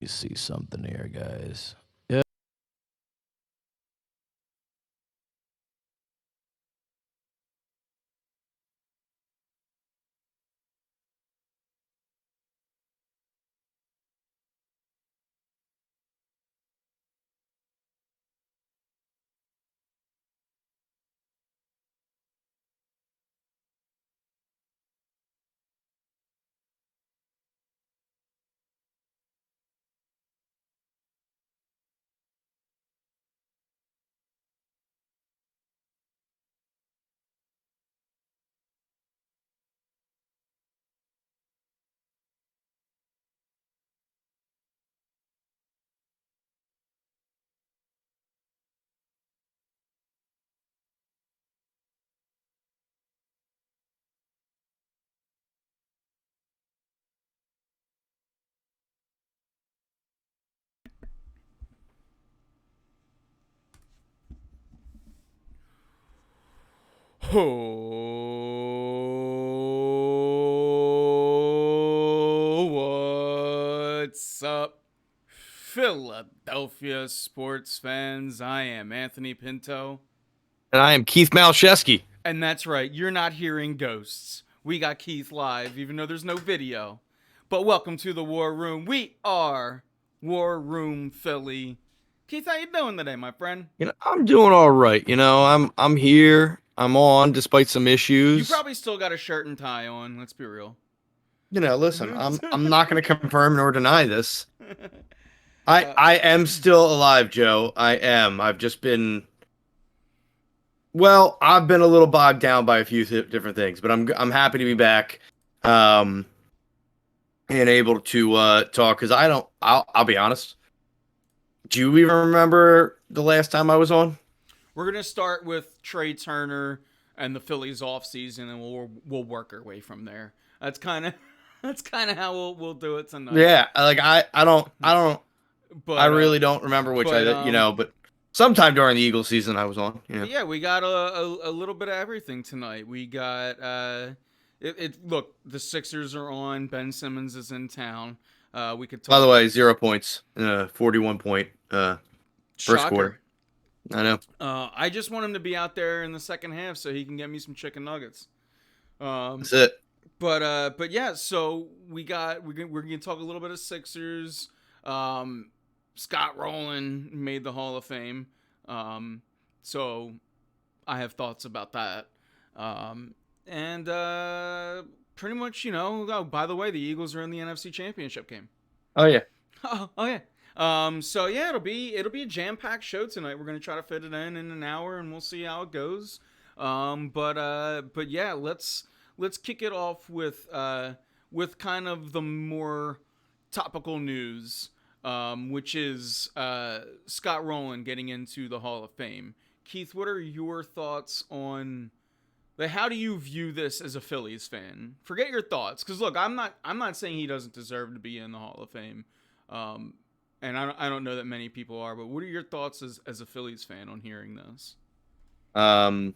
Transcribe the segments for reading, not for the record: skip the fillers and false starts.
You see something here, guys. Oh, what's up, Philadelphia sports fans? I am Anthony Pinto. And I am Keith Malcheski. And that's right, you're not hearing ghosts. We got Keith live, even though there's no video. But welcome to the War Room. We are War Room Philly. Keith, how you doing today, my friend? I'm doing all right. I'm here. I'm on despite some You issues. probably still got a shirt and tie on, let's be real. Listen, I'm not going to confirm nor deny this. I am still alive, Joe. I am. I've just been I've been a little bogged down by a few different things, but I'm happy to be back. And able to talk cuz I'll be honest. Do you even remember the last time I was on? We're gonna start with Trey Turner and the Phillies off season, and we'll work our way from there. That's kind of how we'll do it tonight. Yeah, like But I really don't remember which but sometime during the Eagles season I was on. But yeah, we got a little bit of everything tonight. We got look, the Sixers are on. Ben Simmons is in town. We could talk. By the way, 0 points, 41 point first Shocker. quarter. I know. I just want him to be out there in the second half so he can get me some chicken nuggets. That's it. But yeah, so we're gonna talk a little bit of Sixers. Scott Rolen made the Hall of Fame. So I have thoughts about that. And pretty much, oh, by the way, the Eagles are in the NFC Championship game. Oh yeah. Oh yeah. So yeah, it'll be a jam-packed show tonight. We're gonna try to fit it in an hour, and we'll see how it goes. But yeah, let's kick it off with kind of the more topical news, which is Scott Rolen getting into the Hall of Fame. Keith, what are your thoughts on how do you view this as a Phillies fan? Forget your thoughts, because look, I'm not saying he doesn't deserve to be in the Hall of Fame. And I don't know that many people are, but what are your thoughts as a Phillies fan on hearing this? I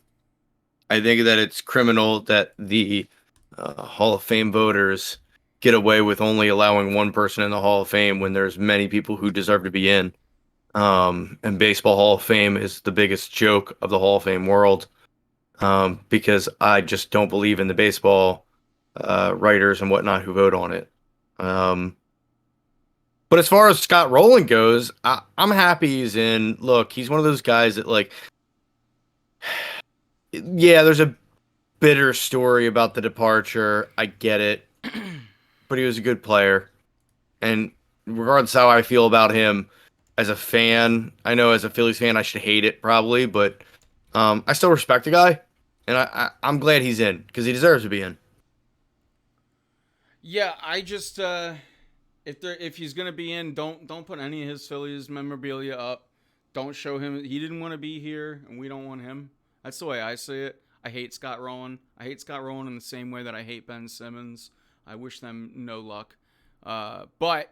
think that it's criminal that the Hall of Fame voters get away with only allowing one person in the Hall of Fame when there's many people who deserve to be in. And Baseball Hall of Fame is the biggest joke of the Hall of Fame world, because I just don't believe in the baseball writers and whatnot who vote on it. But as far as Scott Rolen goes, I'm happy he's in. Look, he's one of those guys that, like, yeah, there's a bitter story about the departure. I get it. But he was a good player. And regardless of how I feel about him as a fan, I know as a Phillies fan I should hate it probably, but I still respect the guy. And I'm glad he's in because he deserves to be in. Yeah, I just if he's gonna be in, don't put any of his Phillies memorabilia up. Don't show him. He didn't want to be here, and we don't want him. That's the way I see it. I hate Scott Rolen. I hate Scott Rolen in the same way that I hate Ben Simmons. I wish them no luck. But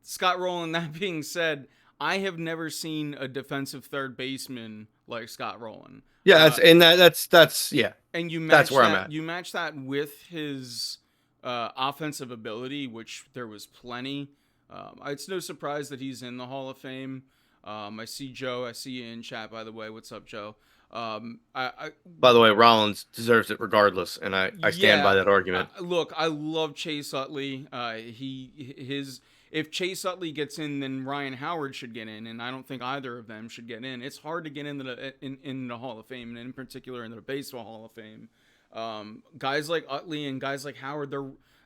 Scott Rolen, that being said, I have never seen a defensive third baseman like Scott Rolen. Yeah, that's yeah. And that's where I'm at. You match that with his offensive ability, which there was plenty. It's no surprise that he's in the Hall of Fame. I see Joe. I see you in chat, by the way. What's up, Joe? By the way, Rollins deserves it regardless, and I stand by Yeah. that argument. Look, I love Chase Utley. If Chase Utley gets in, then Ryan Howard should get in, and I don't think either of them should get in. It's hard to get into the Hall of Fame, and in particular into the Baseball Hall of Fame. Guys like Utley and guys like Howard,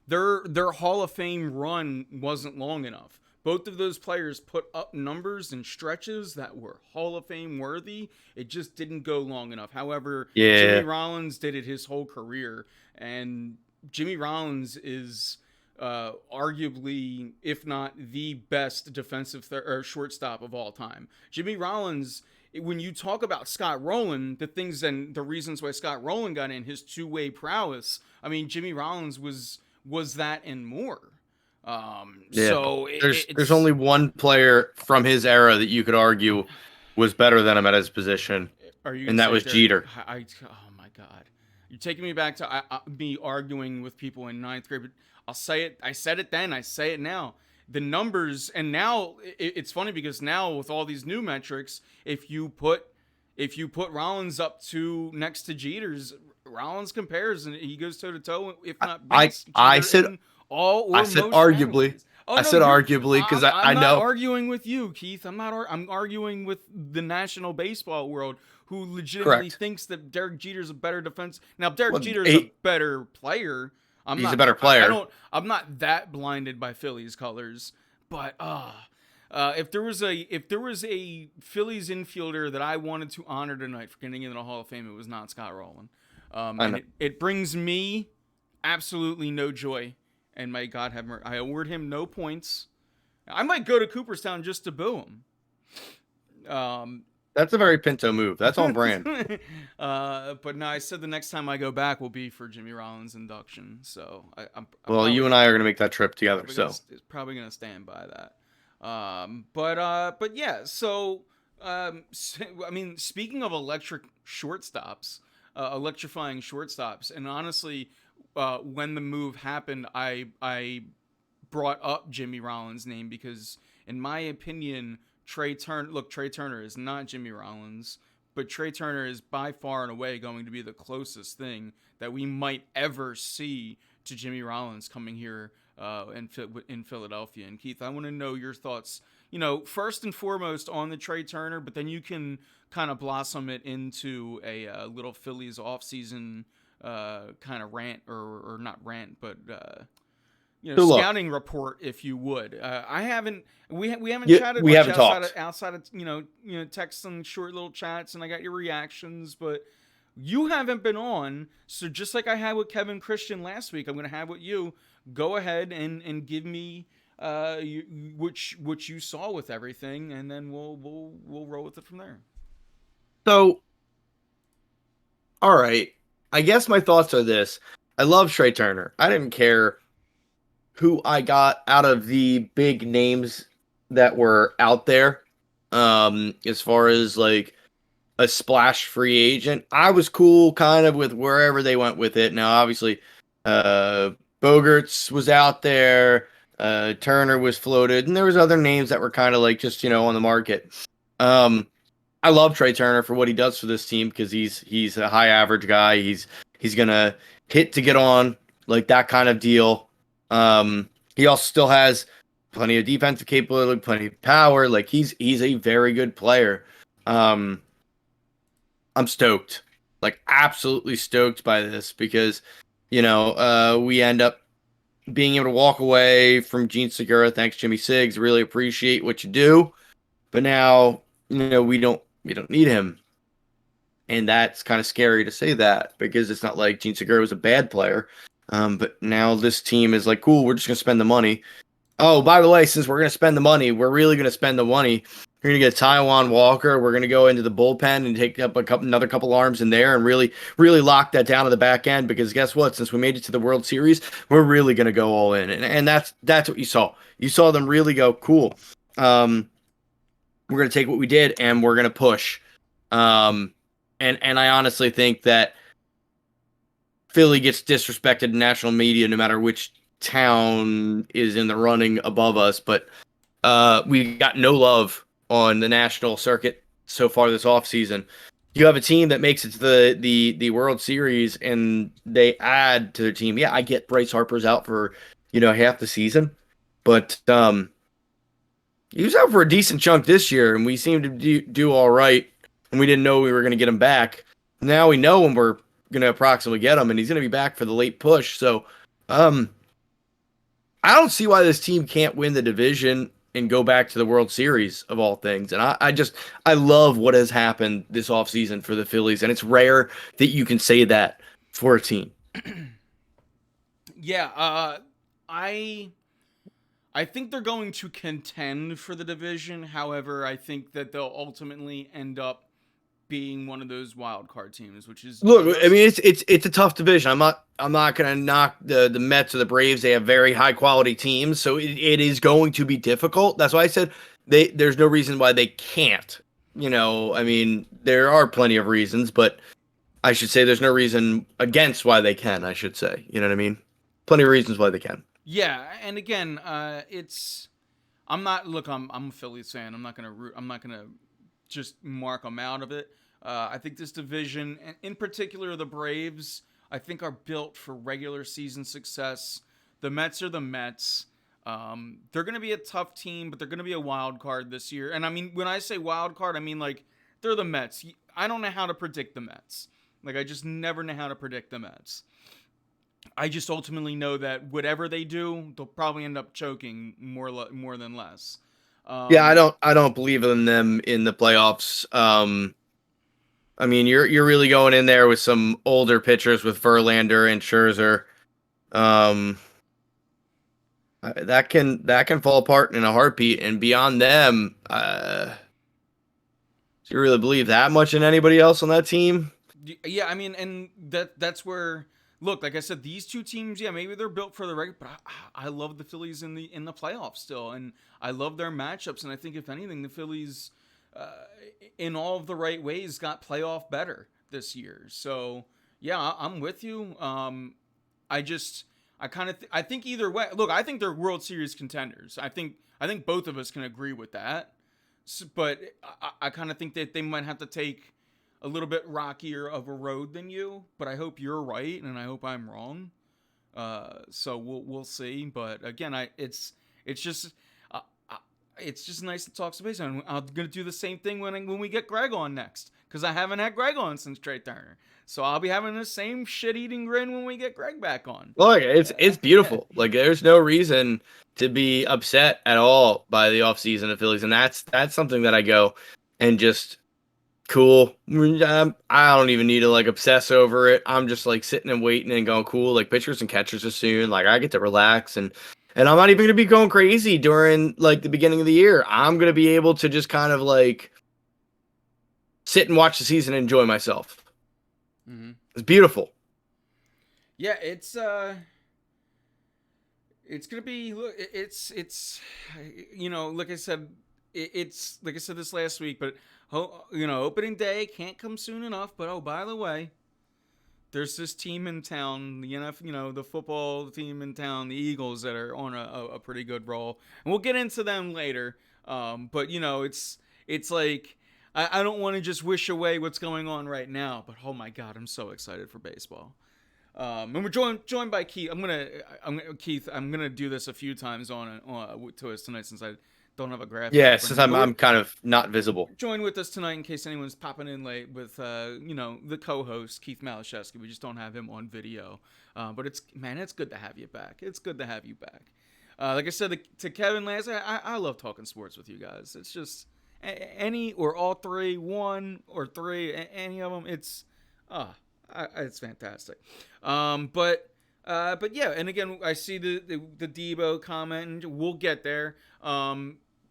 their Hall of Fame run wasn't long enough. Both of those players put up numbers and stretches that were Hall of Fame worthy. It just didn't go long enough. However, Jimmy Rollins did it his whole career, and Jimmy Rollins is arguably, if not the best defensive shortstop of all time. Jimmy Rollins, when you talk about Scott Rolen, the things and the reasons why Scott Rolen got in, his two-way prowess, I mean, Jimmy Rollins was that and more. So there's only one player from his era that you could argue was better than him at his position, and that was Jeter. Oh my God, you're taking me back to me arguing with people in ninth grade. But I'll say it. I said it then. I say it now. The numbers, and now it's funny because now with all these new metrics, if you put Rollins up next to Jeter's, Rollins compares and he goes toe to toe. If not, I said arguably. Arguably because I know. I'm not arguing with you, Keith. I'm arguing with the National Baseball world who legitimately thinks that Derek Jeter's a better defense. Now, Derek Jeter's a better player. He's a better player. I'm not that blinded by Phillies colors, but if there was a Phillies infielder that I wanted to honor tonight for getting into the Hall of Fame, it was not Scott Rolen. And it brings me absolutely no joy. And may God have mercy. I award him no points. I might go to Cooperstown just to boo him. That's a very Pinto move. That's on brand. But no, I said the next time I go back will be for Jimmy Rollins' induction. So you and I are gonna make that trip together. Probably gonna stand by that. But yeah. So I mean, speaking of electrifying shortstops, and honestly. When the move happened, I brought up Jimmy Rollins' name because, in my opinion, Trey Turner is not Jimmy Rollins, but Trey Turner is by far and away going to be the closest thing that we might ever see to Jimmy Rollins coming here in Philadelphia. And Keith, I want to know your thoughts, first and foremost on the Trey Turner, but then you can kind of blossom it into a little Phillies offseason kind of rant or not rant, but scouting report, if you would. We haven't chatted. We haven't talked outside of texts and short little chats, and I got your reactions, but you haven't been on. So just like I had with Kevin Christian last week, I'm going to have with you. Go ahead and give me what you saw with everything, and then we'll roll with it from there. So, all right. I guess my thoughts are this. I love Trey Turner. I didn't care who I got out of the big names that were out there. As far as like a splash free agent, I was cool kind of with wherever they went with it. Now, obviously, Bogaerts was out there. Turner was floated, and there was other names that were kind of like just, on the market. I love Trey Turner for what he does for this team because he's a high average guy. He's gonna hit to get on, like that kind of deal. He also still has plenty of defensive capability, plenty of power. Like he's a very good player. I'm stoked, like absolutely stoked by this because we end up being able to walk away from Gene Segura. Thanks, Jimmy Siggs. Really appreciate what you do, but now we don't need him. And that's kind of scary to say that because it's not like Gene Segura was a bad player. But now this team is like, cool, we're just going to spend the money. Oh, by the way, since we're going to spend the money, we're really going to spend the money. We're going to get Taijuan Walker. We're going to go into the bullpen and take up another couple arms in there and really, really lock that down to the back end because guess what? Since we made it to the World Series, we're really going to go all in. And that's what you saw. You saw them really go, cool. We're going to take what we did and we're going to push. And I honestly think that Philly gets disrespected in national media no matter which town is in the running above us, but we got no love on the national circuit so far this offseason. You have a team that makes it to the World Series and they add to their team. Yeah, I get Bryce Harper's out for, half the season, but he was out for a decent chunk this year, and we seemed to do all right, and we didn't know we were going to get him back. Now we know when we're going to approximately get him, and he's going to be back for the late push. So I don't see why this team can't win the division and go back to the World Series of all things. And I love what has happened this offseason for the Phillies, and it's rare that you can say that for a team. Yeah, I think they're going to contend for the division. However, I think that they'll ultimately end up being one of those wild card teams, which is look. I mean, it's a tough division. I'm not going to knock the Mets or the Braves. They have very high quality teams, so it is going to be difficult. That's why I said there's no reason why they can't. I mean, there are plenty of reasons, but I should say there's no reason against why they can. I should say, you know what I mean? Plenty of reasons why they can. Yeah, and again, I'm a Phillies fan. I'm not gonna just mark them out of it. I think this division, and in particular the Braves, I think are built for regular season success. The Mets are the Mets. They're going to be a tough team, but they're going to be a wild card this year. And I mean, when I say wild card, I mean like they're the Mets. I don't know how to predict the Mets. Like I just never know how to predict the Mets. I just ultimately know that whatever they do, they'll probably end up choking more than less. Yeah, I don't believe in them in the playoffs. I mean, you're really going in there with some older pitchers with Verlander and Scherzer. That can fall apart in a heartbeat. And beyond them, do you really believe that much in anybody else on that team? Yeah, I mean, and that's where look, like I said, these two teams, yeah, maybe they're built for the regular, but I love the Phillies in the playoffs still, and I love their matchups, and I think if anything, the Phillies, in all of the right ways, got playoff better this year. So yeah, I'm with you. I think either way. Look, I think they're World Series contenders. I think both of us can agree with that. But I kind of think that they might have to take a little bit rockier of a road than you. But I hope you're right, and I hope I'm wrong. So we'll see. But again, it's just nice to talk some baseball. And I'm gonna do the same thing when we get Greg on next, because I haven't had Greg on since Trey Turner. So I'll be having the same shit-eating grin when we get Greg back on. Look, it's beautiful. Like there's no reason to be upset at all by the offseason of Phillies, and that's something that I go and just cool. I don't even need to like obsess over it. I'm just like sitting and waiting and going cool. Like pitchers and catchers are soon. Like I get to relax and I'm not even gonna be going crazy during like the beginning of the year. I'm gonna be able to just kind of like sit and watch the season and enjoy myself. Mm-hmm. It's beautiful. Yeah, it's gonna be. Look, it's like I said, it's like I said this last week, but opening day can't come soon enough. But oh, by the way, there's this team in town, the NFL, the football team in town, the Eagles, that are on a pretty good roll, and we'll get into them later. But it's like. I don't want to just wish away what's going on right now, but oh my god, I'm so excited for baseball. And we're joined by Keith. I'm gonna do this a few times to us tonight, since I don't have a graphic. Yeah, since I'm kind of not visible. Join with us tonight in case anyone's popping in late with the co-host Keith Malashevsky. We just don't have him on video, but it's good to have you back. It's good to have you back. Like I said to Kevin last, I love talking sports with you guys. It's just. Any or all three, one or three, any of them, it's fantastic. But yeah, and again, I see the Debo comment, and we'll get there.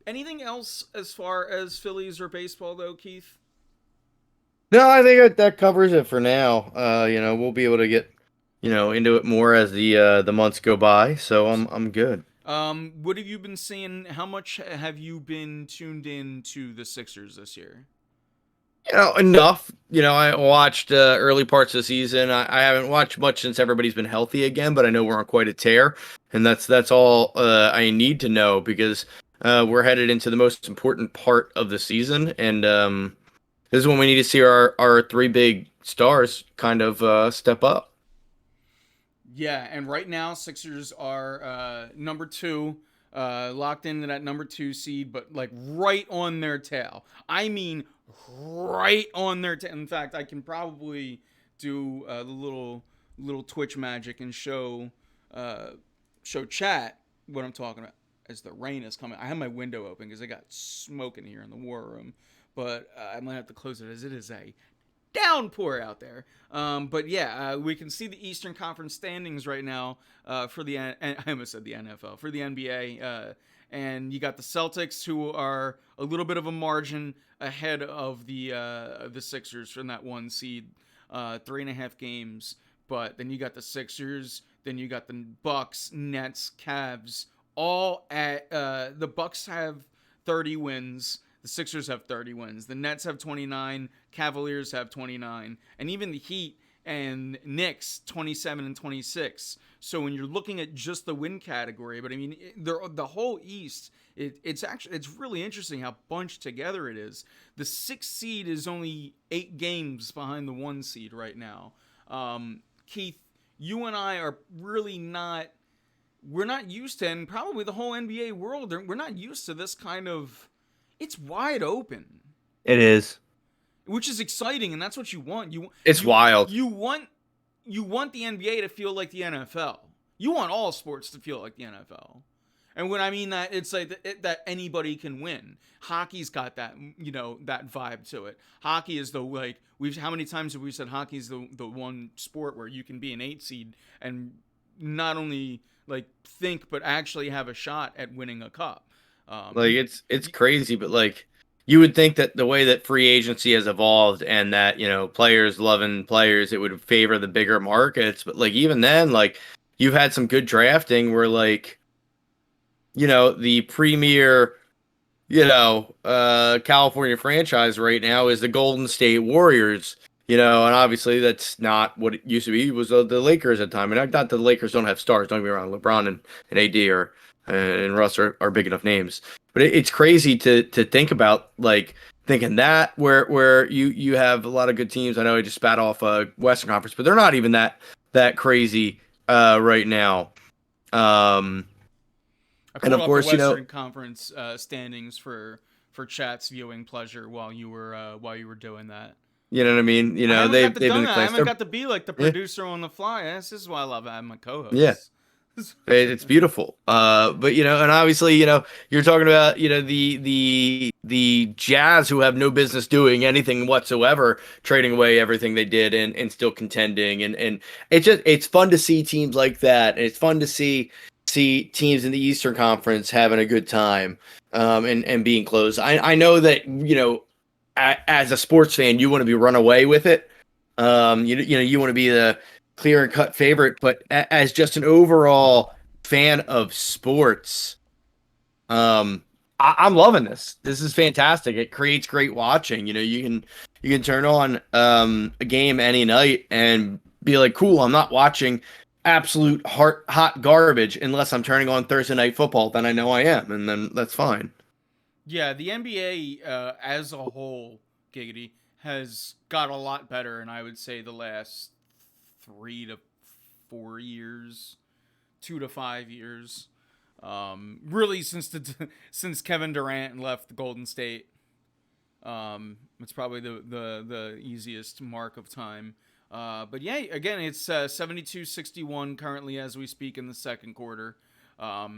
Anything else as far as Phillies or baseball though, Keith? No, I think that covers it for now. We'll be able to get into it more as the months go by. So I'm good. What have you been seeing? How much have you been tuned in to the Sixers this year? Enough. I watched early parts of the season. I haven't watched much since everybody's been healthy again, but I know we're on quite a tear, and that's all I need to know because we're headed into the most important part of the season, and this is when we need to see our three big stars kind of step up. Yeah, and right now Sixers are number 2, locked into that number 2 seed, but like right on their tail. I mean, right on their tail. In fact, I can probably do the little Twitch magic and show chat what I'm talking about as the rain is coming. I have my window open because I got smoke in here in the war room, but I might have to close it as it is a downpour out there. But yeah, we can see the Eastern Conference standings right now for I almost said the NFL, for the NBA. And you got the Celtics, who are a little bit of a margin ahead of the Sixers from that 1 seed, 3.5 games. But then you got the Sixers, then you got the Bucks, Nets, Cavs, all at the Bucks have 30 wins. The Sixers have 30 wins. The Nets have 29. Cavaliers have 29. And even the Heat and Knicks 27 and 26. So when you're looking at just the win category, but I mean the whole East, it's really interesting how bunched together it is. The 6th seed is only 8 games behind the 1 seed right now. Keith, you and I are really not. We're not used to, and probably the whole NBA world, we're not used to this kind of. It's wide open, It is. which is exciting, and that's what you want. It's wild. You want the NBA to feel like the NFL. You want all sports to feel like the NFL. And when I mean that, it's like that anybody can win. Hockey's got that, that vibe to it. Hockey is how many times have we said hockey's the one sport where you can be an 8 seed and not only like think but actually have a shot at winning a cup. It's crazy, but like you would think that the way that free agency has evolved and that, players loving players, it would favor the bigger markets. But like even then, like you've had some good drafting where like, the premier, California franchise right now is the Golden State Warriors. And obviously that's not what it used to be. It was the Lakers at the time. And not that the Lakers don't have stars. Don't get me wrong. LeBron and AD and Russ are big enough names. But it's crazy to think about, like thinking that where you have a lot of good teams. I know I just spat off a Western Conference, but they're not even that crazy right now. I pulled up the Western Conference standings for chat's viewing pleasure while you were doing that. You know what I mean? They've been I haven't got to be like the producer on the fly. This is why I love having my co-host. Yeah. It's beautiful. But and obviously, you're talking about, the Jazz, who have no business doing anything whatsoever, trading away everything they did and still contending. And it's fun to see teams like that. And it's fun to see teams in the Eastern Conference having a good time, and being close. I know that, as a sports fan, you want to be run away with it. You want to be the clear and cut favorite, but as just an overall fan of sports, I'm loving this. This is fantastic. It creates great watching. You can turn on a game any night and be like, cool, I'm not watching absolute hot garbage unless I'm turning on Thursday Night Football. Then I know I am, and then that's fine. Yeah, the NBA as a whole, Giggity, has got a lot better, and I would say the last 3 to 4 years, 2 to 5 years, really since Kevin Durant left Golden State. It's probably the easiest mark of time. But yeah, again, it's 72-61 currently as we speak in the second quarter. I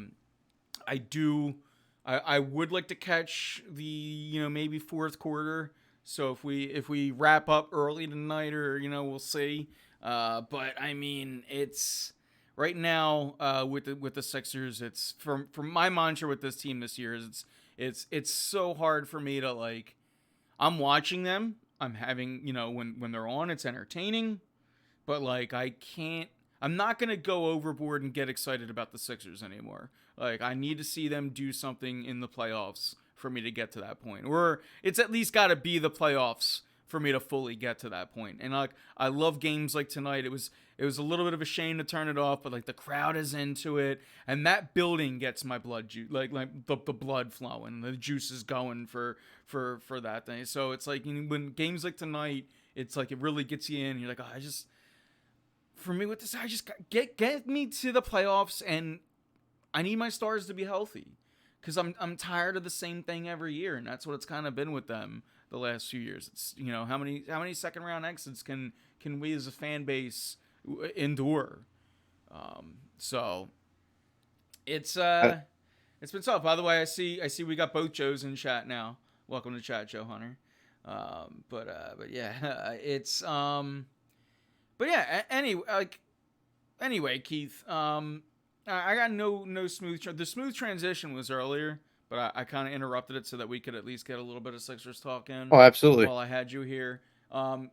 would like to catch the maybe fourth quarter. So if we wrap up early tonight, or we'll see. But I mean, it's right now with the Sixers. It's from my mantra with this team this year is it's so hard for me to like. I'm watching them. I'm having when they're on, it's entertaining. But like I'm not gonna go overboard and get excited about the Sixers anymore. Like I need to see them do something in the playoffs for me to get to that point, or it's at least got to be the playoffs for me to fully get to that point. And like I love games like tonight. It was a little bit of a shame to turn it off, but like the crowd is into it, and that building gets my blood like the blood flowing, the juice is going for that thing. So it's like, you know, when games like tonight, it's like it really gets you in. You're like, oh, for me with this, I just get me to the playoffs, and I need my Stars to be healthy, because I'm tired of the same thing every year, and that's what it's kind of been with them the last few years. It's, you know, how many second round exits can we as a fan base endure? So it's been tough. By the way, I see we got both Joes in chat now. Welcome to chat, Joe Hunter. But yeah, it's but yeah. Anyway, Keith. I got no smooth. The smooth transition was earlier, but I kind of interrupted it so that we could at least get a little bit of Sixers talk in. Oh, absolutely. While I had you here.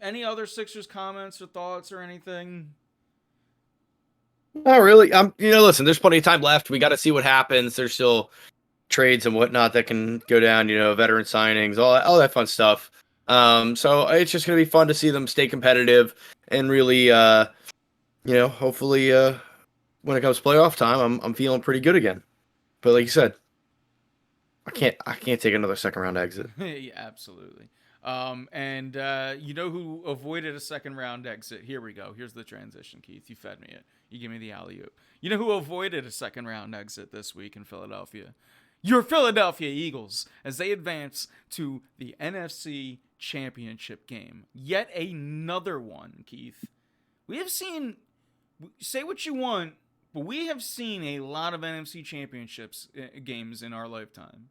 Any other Sixers comments or thoughts or anything? Not really. Listen, there's plenty of time left. We got to see what happens. There's still trades and whatnot that can go down, veteran signings, all that fun stuff. So it's just going to be fun to see them stay competitive and really, hopefully, when it comes to playoff time, I'm feeling pretty good again. But like you said, I can't take another second round exit. Yeah, absolutely. And you know who avoided a second round exit? Here we go. Here's the transition, Keith. You fed me it. You give me the alley-oop. You know who avoided a second round exit this week in Philadelphia? Your Philadelphia Eagles, as they advance to the NFC Championship game. Yet another one, Keith. We have seen, say what you want, but we have seen a lot of NFC Championships games in our lifetime.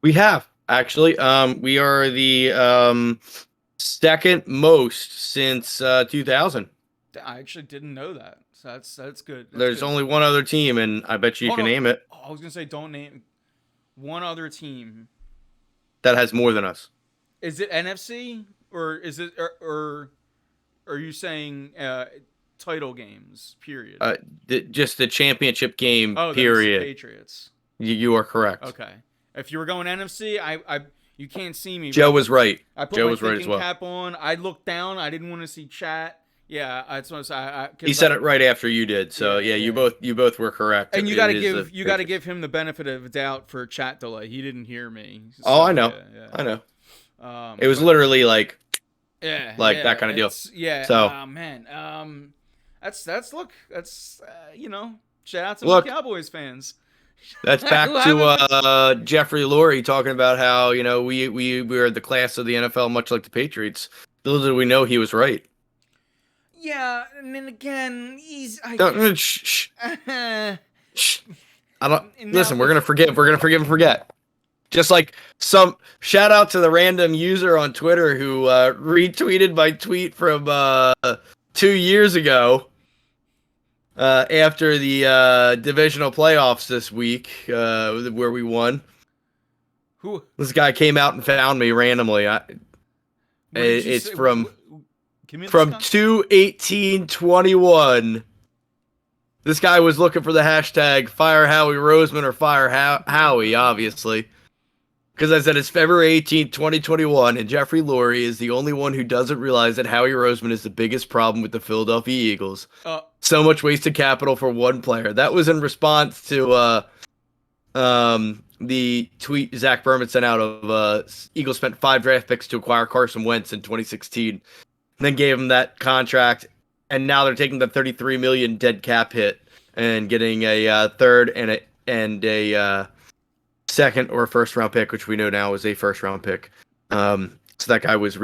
We have, actually. We are the second most since 2000. I actually didn't know that. So that's good. There's only one other team, and I bet you can name it. I was going to say, don't name one other team that has more than us. Is it NFC? Or is it, or are you saying title games, period? Just the championship game, period. period. The Patriots. You are correct. Okay. If you were going NFC, you can't see me. Joe was right. I put Joe my was right as thinking well. cap on. I looked down. I didn't want to see chat. Yeah, that's what I he said it right after you did. So yeah. You both were correct. And you got to give him the benefit of the doubt for chat delay. He didn't hear me. So, oh, I know. Yeah. I know. It was literally like that kind of deal. Yeah. So man. That's shout out to my Cowboys fans. That's back to Jeffrey Lurie talking about how we were the class of the NFL, much like the Patriots. Little did we know he was right. Yeah, and then again, shh. I don't listen. We're gonna forgive. We're gonna forgive and forget. Just like some shout out to the random user on Twitter who retweeted my tweet from 2 years ago. After the divisional playoffs this week, where we won. Who? This guy came out and found me randomly. It's from 2/18/21. This guy was looking for the hashtag Fire Howie Roseman or Fire Howie, obviously. Because I said it's February 18th, 2021, and Jeffrey Lurie is the only one who doesn't realize that Howie Roseman is the biggest problem with the Philadelphia Eagles. So much wasted capital for one player. That was in response to the tweet Zach Berman sent out of Eagles spent 5 draft picks to acquire Carson Wentz in 2016, then gave him that contract, and now they're taking the $33 million dead cap hit and getting a third and a second or first round pick, which we know now is a first round pick. So that guy was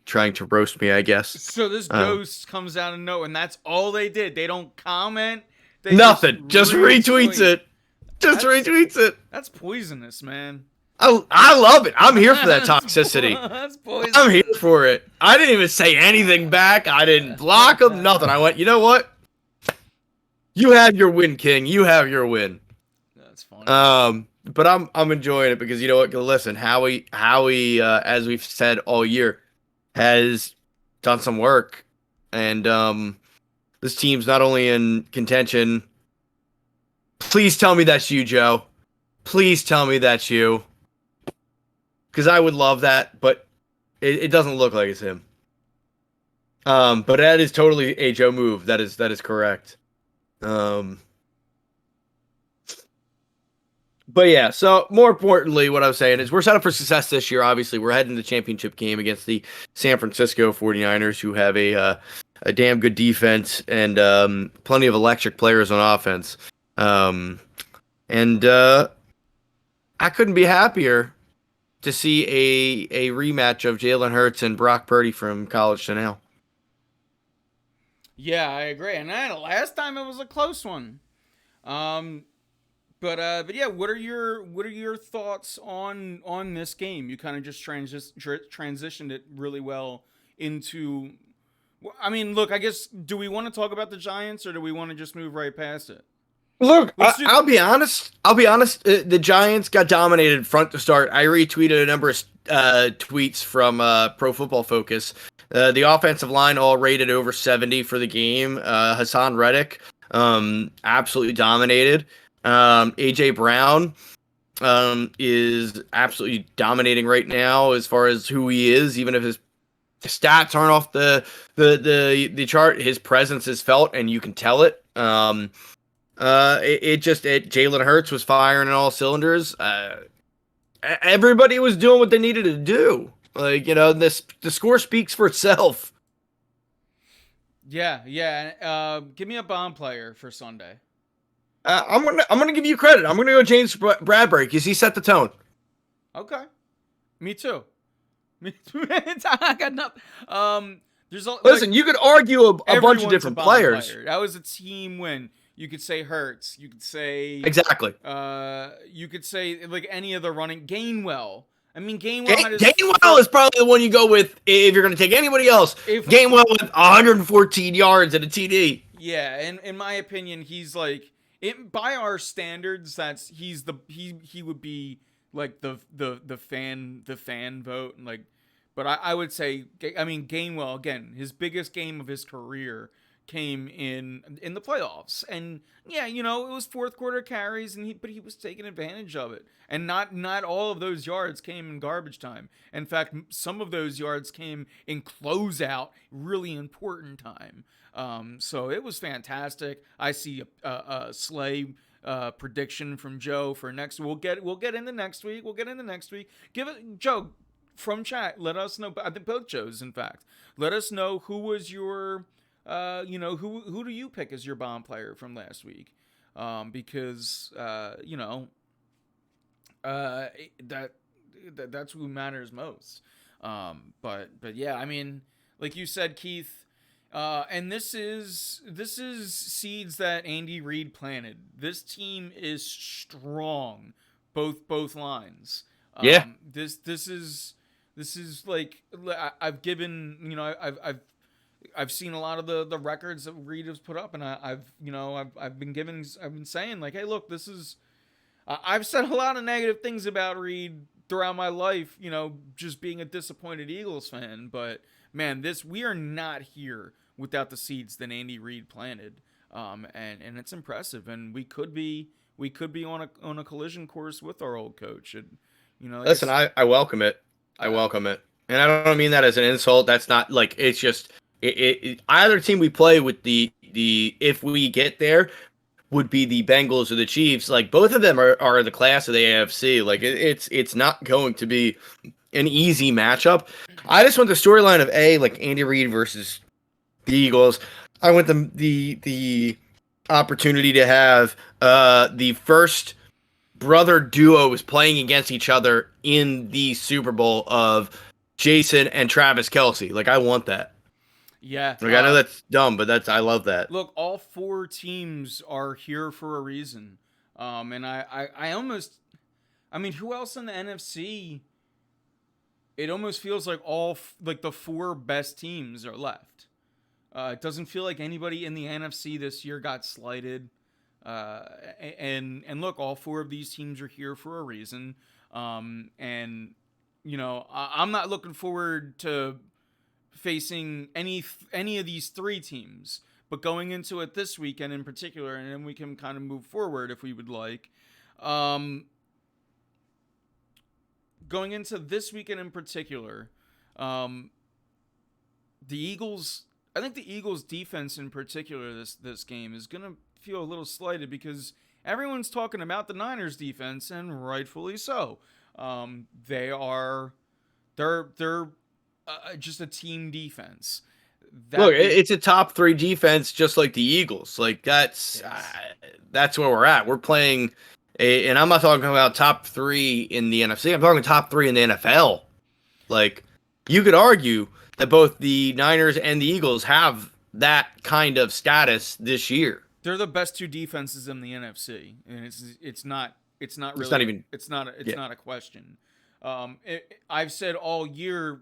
trying to roast me, I guess. So this ghost comes out of nowhere, and that's all they did. They don't comment. They Nothing. Just retweets it. Retweets it. That's poisonous, man. I love it. I'm here for that toxicity. That's poisonous. I'm here for it. I didn't even say anything back. I didn't block him. Nothing. I went, you know what? You have your win, King. You have your win. That's funny. But I'm enjoying it because you know what? Listen, Howie, as we've said all year, has done some work, and this team's not only in contention. Please tell me that's you, Joe. Please tell me that's you, because I would love that. But It doesn't look like it's him. But that is totally a Joe move. That is correct. But yeah, so more importantly, what I was saying is we're set up for success this year. Obviously, we're heading to the championship game against the San Francisco 49ers, who have a damn good defense and plenty of electric players on offense. And I couldn't be happier to see a rematch of Jalen Hurts and Brock Purdy from college to now. Yeah, I agree. And last time it was a close one. Um, but yeah, what are your thoughts on this game? You kind of just transitioned it really well into. I mean, look, I guess do we want to talk about the Giants or do we want to just move right past it? Look, Let's do. I'll be honest. I'll be honest. The Giants got dominated front to start. I retweeted a number of tweets from Pro Football Focus. The offensive line all rated over 70 for the game. Hassan Reddick absolutely dominated. AJ Brown is absolutely dominating right now as far as who he is. Even if his stats aren't off the chart, his presence is felt, and you can tell it. Jalen Hurts was firing on all cylinders. Everybody was doing what they needed to do. Like, the score speaks for itself. Yeah. Give me a bomb player for Sunday. I'm gonna give you credit. I'm gonna go James Bradbury because he set the tone. Okay. Me too. Me too. I got nothing. Listen, you could argue a bunch of different players. Player. That was a team win. You could say Hurts. You could say exactly. You could say like any of the running Gainwell. I mean, Gainwell is probably the one you go with if you're going to take anybody else. Gainwell with 114 yards and a TD. Yeah, and in my opinion, he's like by our standards, he would be like the fan vote and like. But I would say, I mean, Gainwell again, his biggest game of his career came in the playoffs, and yeah, it was fourth quarter carries, but he was taking advantage of it, and not all of those yards came in garbage time. In fact, some of those yards came in closeout, really important time. So it was fantastic. I see a Slay prediction from Joe for next. We'll get into next week. Give it, Joe. From chat, let us know. I think both Joes, in fact, let us know who was your, who do you pick as your bomb player from last week? Because that's who matters most. But yeah, I mean, like you said, Keith, and this is seeds that Andy Reid planted. This team is strong, both lines. Yeah. This is like I've given I've seen a lot of the records that Reed has put up, and I've been saying like, hey, look, this is I've said a lot of negative things about Reed throughout my life, just being a disappointed Eagles fan, but man, we are not here without the seeds that Andy Reid planted, and it's impressive, and we could be on a collision course with our old coach, and listen, I welcome it. I welcome it. And I don't mean that as an insult. That's not like, it's just either team we play with the if we get there would be the Bengals or the Chiefs. Like, both of them are the class of the AFC. Like, it's not going to be an easy matchup. I just want the storyline of like Andy Reid versus the Eagles. I want the opportunity to have the first brother duo is playing against each other in the Super Bowl of Jason and Travis Kelce. Like, I want that. Yeah. Like, I know that's dumb, but I love that. Look, all four teams are here for a reason. And I almost, I mean, who else in the NFC? It almost feels like like the four best teams are left. It doesn't feel like anybody in the NFC this year got slighted. And look, all four of these teams are here for a reason. And I'm not looking forward to facing any of these three teams, but going into it this weekend in particular, and then we can kind of move forward if we would like. Going into this weekend in particular, Um, the Eagles, I think the Eagles defense in particular this game is gonna feel a little slighted because everyone's talking about the Niners defense, and rightfully so. They're just a team defense. Look, That be it's a top 3 defense, just like the Eagles. Like that's where we're at. We're playing, and I'm not talking about top 3 in the NFC. I'm talking top 3 in the NFL. Like, you could argue that both the Niners and the Eagles have that kind of status this year. they're the best two defenses in the NFC, and it's not It's really not even. it's not a question. I've said all year,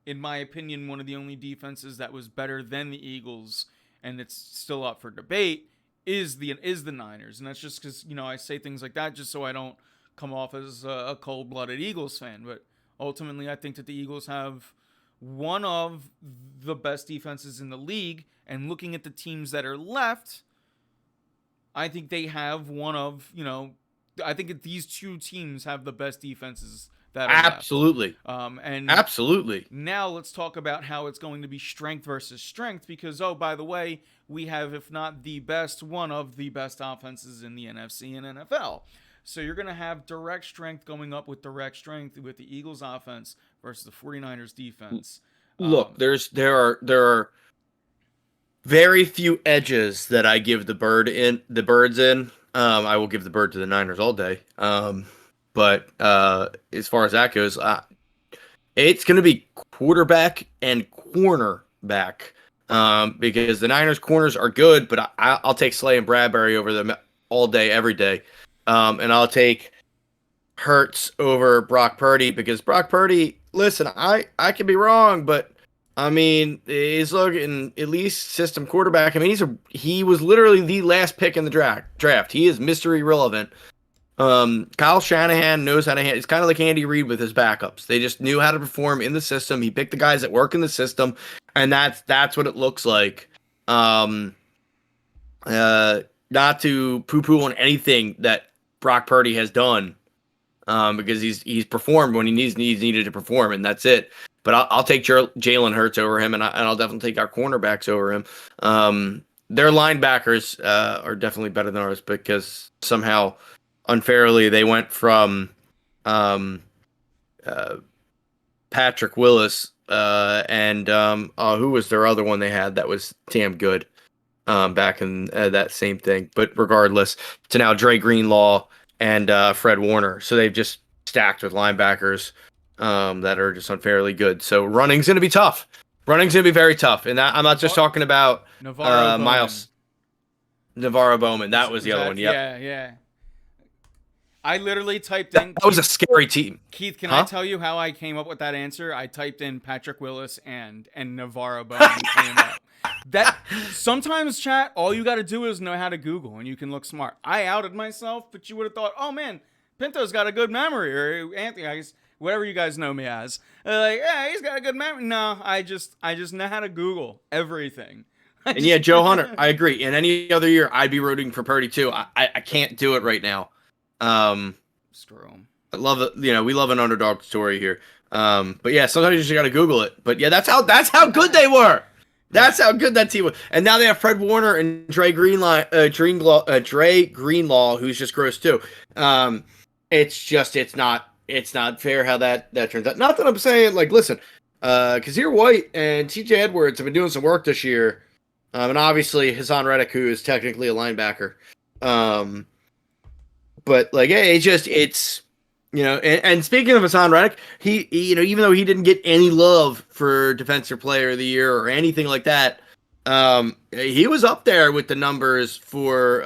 in my opinion, one of the only defenses that was better than the Eagles, and it's still up for debate, is the Niners, and that's just because I say things like that just so I don't come off as a cold-blooded Eagles fan. But ultimately, I think that the Eagles have one of the best defenses in the league, and looking at the teams that are left, I think they have one of I think these two teams have the best defenses that are Absolutely. left. And Absolutely. now let's talk about how it's going to be strength versus strength because, oh, by the way, we have, if not the best, one of the best offenses in the NFC and NFL. So you're going to have direct strength going up with direct strength with the Eagles offense versus the 49ers defense. Look, there are very few edges that I give the birds in. I will give the bird to the Niners all day. But as far as that goes, it's going to be quarterback and cornerback because the Niners corners are good, but I'll take Slay and Bradbury over them all day, every day. And I'll take Hurts over Brock Purdy because Brock Purdy, listen, I could be wrong, but I mean, he's looking at least system quarterback. I mean, he was literally the last pick in the draft. He is mystery relevant. Kyle Shanahan knows how to it's kind of like Andy Reid with his backups. They just knew how to perform in the system. He picked the guys that work in the system, and that's what it looks like. Not to poo-poo on anything that Brock Purdy has done, because he's performed when he's needed to perform, and that's it. But I'll take Jalen Hurts over him, and I'll definitely take our cornerbacks over him. Their linebackers are definitely better than ours because somehow, unfairly, they went from Patrick Willis and who was their other one they had that was damn good back in that same thing. But regardless, to now Dre Greenlaw and Fred Warner. So they've just stacked with linebackers that are just unfairly good. So running's going to be tough. Running's going to be very tough. And I'm not just talking about Miles. Navarro Bowman. That was the other one. Yep. Yeah. I literally typed in. That was a scary team. Keith, can I tell you how I came up with that answer? I typed in Patrick Willis and Navarro Bowman came up. That sometimes, chat, all you got to do is know how to Google and you can look smart. I outed myself, but you would have thought, oh man, Pinto's got a good memory, or Anthony, I guess, whatever you guys know me as. Like, yeah, he's got a good memory. No, I just know how to Google everything. And yeah, Joe Hunter, I agree. And any other year, I'd be rooting for Purdy too. I can't do it right now. Screw him. I love it. We love an underdog story here. But yeah, sometimes you just got to Google it. But yeah, that's how good they were. That's how good that team was. And now they have Fred Warner and Dre Greenlaw, who's just gross too. It's not fair how that turns out. Not that I'm saying, like, listen, Kazir White and TJ Edwards have been doing some work this year. And obviously Hassan Reddick, who is technically a linebacker. But like, it's and speaking of Hassan Reddick, he even though he didn't get any love for Defensive Player of the Year or anything like that, he was up there with the numbers for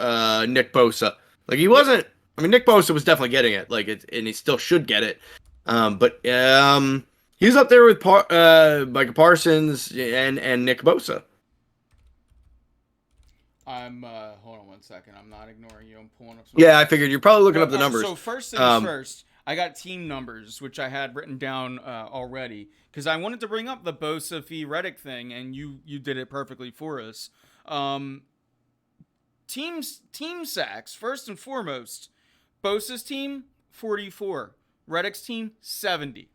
Nick Bosa. Like, he wasn't. I mean, Nick Bosa was definitely getting it, and he still should get it. But he was up there with Micah Parsons and Nick Bosa. I'm hold on one second. I'm not ignoring you. I'm pulling up. Yeah, I figured you're probably looking up the numbers. So first things first, I got team numbers, which I had written down already because I wanted to bring up the Bosa v. Reddick thing, and you did it perfectly for us. Team sacks first and foremost. Bosa's team 44, Reddick's team 70.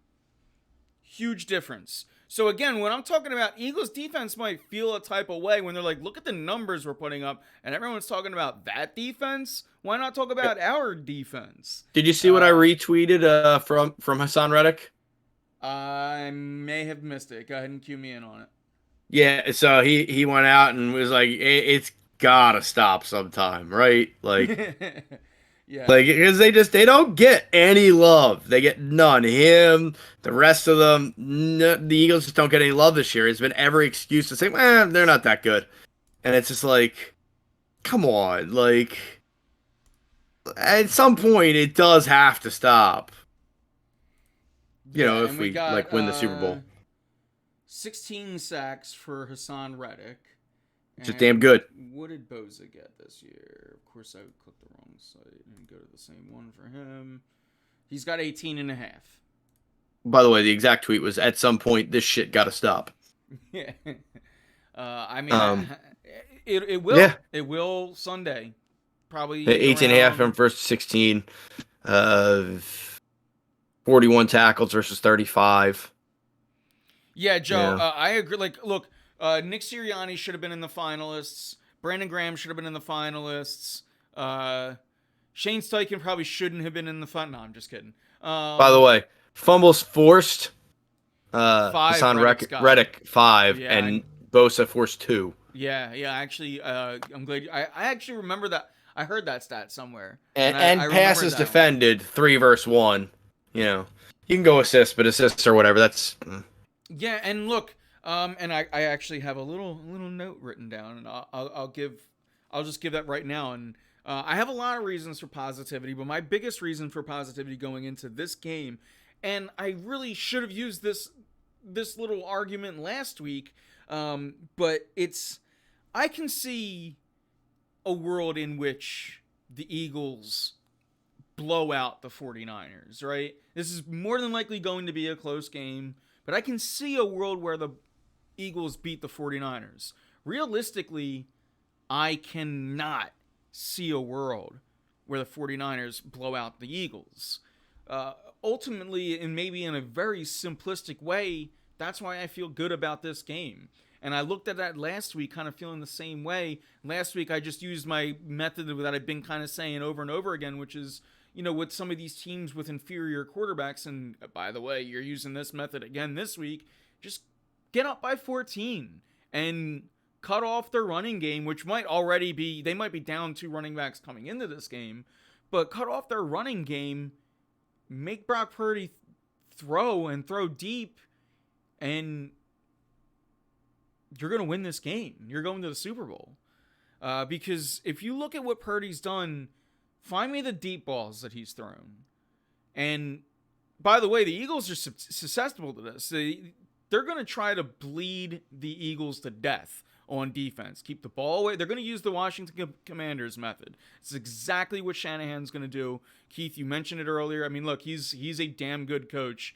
Huge difference. So again, when I'm talking about Eagles defense might feel a type of way when they're like, look at the numbers we're putting up, and everyone's talking about that defense. Why not talk about our defense? Did you see what I retweeted from Hassan Reddick? I may have missed it. Go ahead and cue me in on it. Yeah, so he went out and was like, it's gotta stop sometime, right? Like, Yeah. like because they don't get any love. They get none. Him, the rest of them, the Eagles just don't get any love this year. It's been every excuse to say, well, they're not that good, and it's just like, come on, like at some point it does have to stop. You know, if we got, like win the Super Bowl. 16 sacks for Hassan Reddick. Which is damn good. What did Boza get this year? Of course, I clicked the wrong site and go to the same one for him. He's got 18 and a half. By the way, the exact tweet was, at some point, this shit got to stop. Yeah. I mean, it will. Yeah. It will Sunday. Probably 18 and a half from first 16. 41 tackles versus 35. Yeah, Joe, yeah. I agree. Like, look, Nick Sirianni should have been in the finalists. Brandon Graham should have been in the finalists. Shane Steichen probably shouldn't have been in the final. No, I'm just kidding. By the way, fumbles forced. Hassan Reddick 5, yeah, and Bosa forced 2. Yeah. Actually, I'm glad. I actually remember that. I heard that stat somewhere. And passes defended 3 versus 1. You know, you can go assists, but assists or whatever. That's yeah. And look, and I actually have a little note written down, and I'll just give that right now. And I have a lot of reasons for positivity, but my biggest reason for positivity going into this game, and I really should have used this little argument last week, but I can see a world in which the Eagles blow out the 49ers, right? This is more than likely going to be a close game, but I can see a world where the Eagles beat the 49ers. Realistically, I cannot see a world where the 49ers blow out the Eagles. Ultimately, and maybe in a very simplistic way, that's why I feel good about this game. And I looked at that last week kind of feeling the same way. Last week, I just used my method that I've been kind of saying over and over again, which is, you know, with some of these teams with inferior quarterbacks, and by the way, you're using this method again this week, just get up by 14 and cut off their running game, which might already be, they might be down 2 running backs coming into this game, but cut off their running game, make Brock Purdy throw deep, and you're going to win this game. You're going to the Super Bowl. Because if you look at what Purdy's done, find me the deep balls that he's thrown. And by the way, the Eagles are susceptible to this. They're going to try to bleed the Eagles to death on defense. Keep the ball away. They're going to use the Washington Commanders method. It's exactly what Shanahan's going to do. Keith, you mentioned it earlier. I mean, look, he's a damn good coach.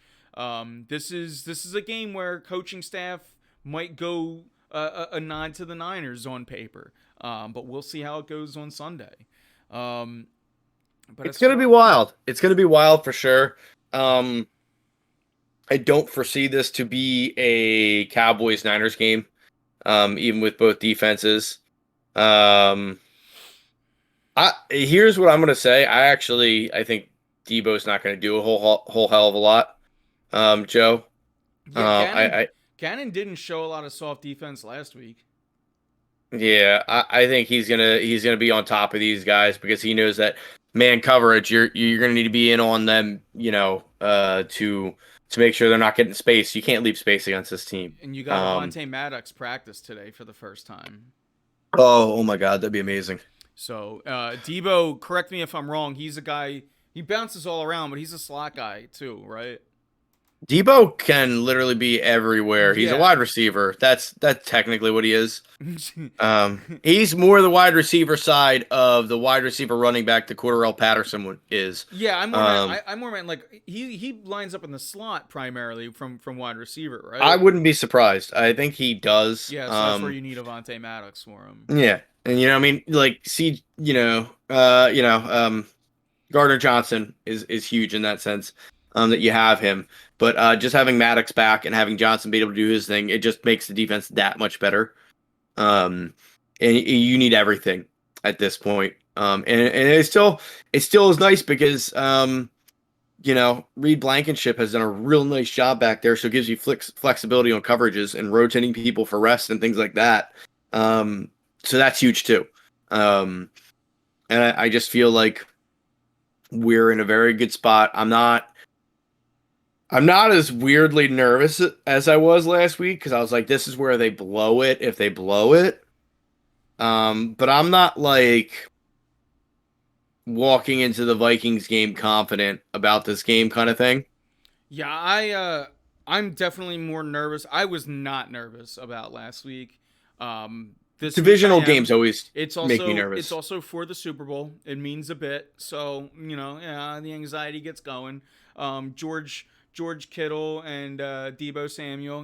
This is a game where coaching staff might go a nod to the Niners on paper. But we'll see how it goes on Sunday. But it's going to be wild. It's going to be wild for sure. I don't foresee this to be a Cowboys-Niners game, even with both defenses. Here's what I'm going to say. I think Debo's not going to do a whole hell of a lot. Joe? Yeah, Gannon didn't show a lot of soft defense last week. Yeah, I think he's gonna be on top of these guys because he knows that man coverage, you're gonna need to be in on them, you know, to make sure they're not getting space. You can't leave space against this team. And you got Avonte Maddox practice today for the first time. Oh my God, that'd be amazing. So Debo, correct me if I'm wrong. He's a guy. He bounces all around, but he's a slot guy too, right? Debo can literally be everywhere. He's a wide receiver. That's technically what he is. He's more the wide receiver side of the wide receiver running back that Cordarrelle Patterson is. Yeah, I'm more meant like he lines up in the slot primarily from wide receiver, right? I wouldn't be surprised. I think he does. Yeah, so that's where you need Avonte Maddox for him. Yeah, and I mean, like, Gardner Johnson is huge in that sense. that you have him. But just having Maddox back and having Johnson be able to do his thing, it just makes the defense that much better. And you need everything at this point. And it still is nice because Reed Blankenship has done a real nice job back there, so it gives you flexibility on coverages and rotating people for rest and things like that. So that's huge too. And I just feel like we're in a very good spot. I'm not as weirdly nervous as I was last week because I was like, this is where they blow it if they blow it. But I'm not like walking into the Vikings game confident about this game kind of thing. Yeah, I'm definitely more nervous. I was not nervous about last week. This Divisional week games always it's make me also nervous. it's also for the Super Bowl. It means a bit. So, the anxiety gets going. George Kittle and Deebo Samuel,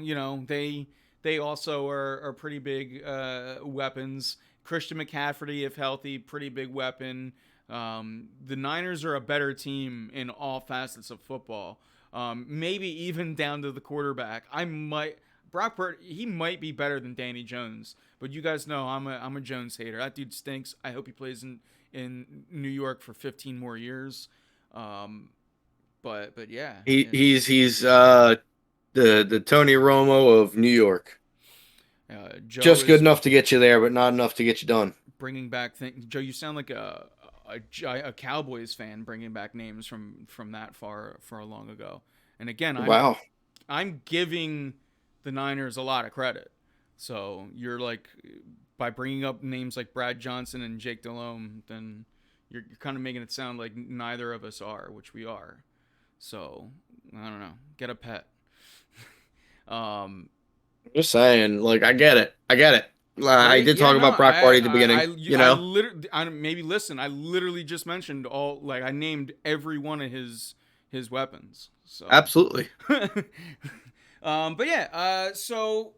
they also are pretty big weapons. Christian McCaffrey, if healthy, pretty big weapon. The Niners are a better team in all facets of football. Maybe even down to the quarterback. Brock Purdy, he might be better than Danny Jones, but you guys know I'm a Jones hater. That dude stinks. I hope he plays in New York for 15 more years. But yeah, he's the Tony Romo of New York. Joe just good enough to get you there, but not enough to get you done. Bringing back Joe, you sound like a Cowboys fan bringing back names from that far long ago. And again, I'm giving the Niners a lot of credit. So you're like, by bringing up names like Brad Johnson and Jake Delhomme, then you're kind of making it sound like neither of us are, which we are. So I don't know. Get a pet. Just saying, like I get it. I did talk about Brock Purdy at the beginning. I literally just mentioned I named every one of his weapons. So absolutely. But yeah. So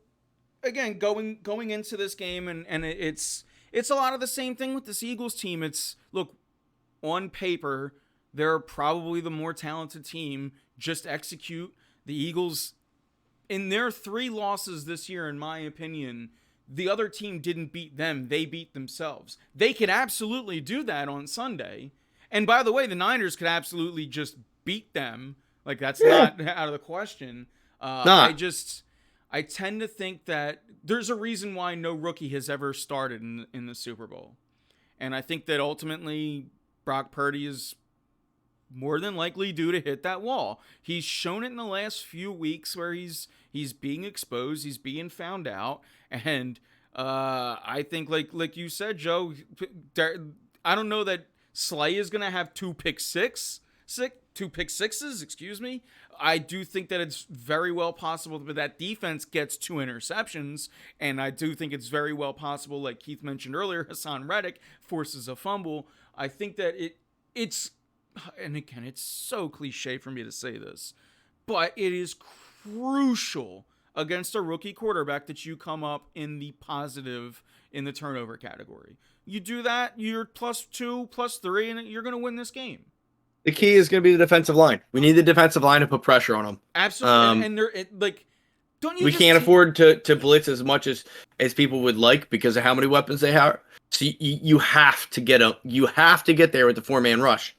again, going into this game, and it's a lot of the same thing with this Eagles team. It's look, on paper, they're probably the more talented team. Just execute. The Eagles, in their 3 losses this year, in my opinion, the other team didn't beat them. They beat themselves. They could absolutely do that on Sunday. And by the way, the Niners could absolutely just beat them. Like, that's not out of the question. I tend to think that there's a reason why no rookie has ever started in the Super Bowl. And I think that ultimately Brock Purdy is more than likely due to hit that wall. He's shown it in the last few weeks where he's being exposed, he's being found out, and I think like you said, Joe, I don't know that Slay is gonna have 2 pick sixes. Excuse me. I do think that it's very well possible that that defense gets 2 interceptions, and I do think it's very well possible, like Keith mentioned earlier, Hassan Reddick forces a fumble. I think that it's. And again, it's so cliche for me to say this, but it is crucial against a rookie quarterback that you come up in the positive in the turnover category. You do that, you're +2, +3, and you're going to win this game. The key is going to be the defensive line. We need the defensive line to put pressure on them. Absolutely. And they're don't you? We can't afford to blitz as much as people would like because of how many weapons they have. So you have to get there with the 4-man rush.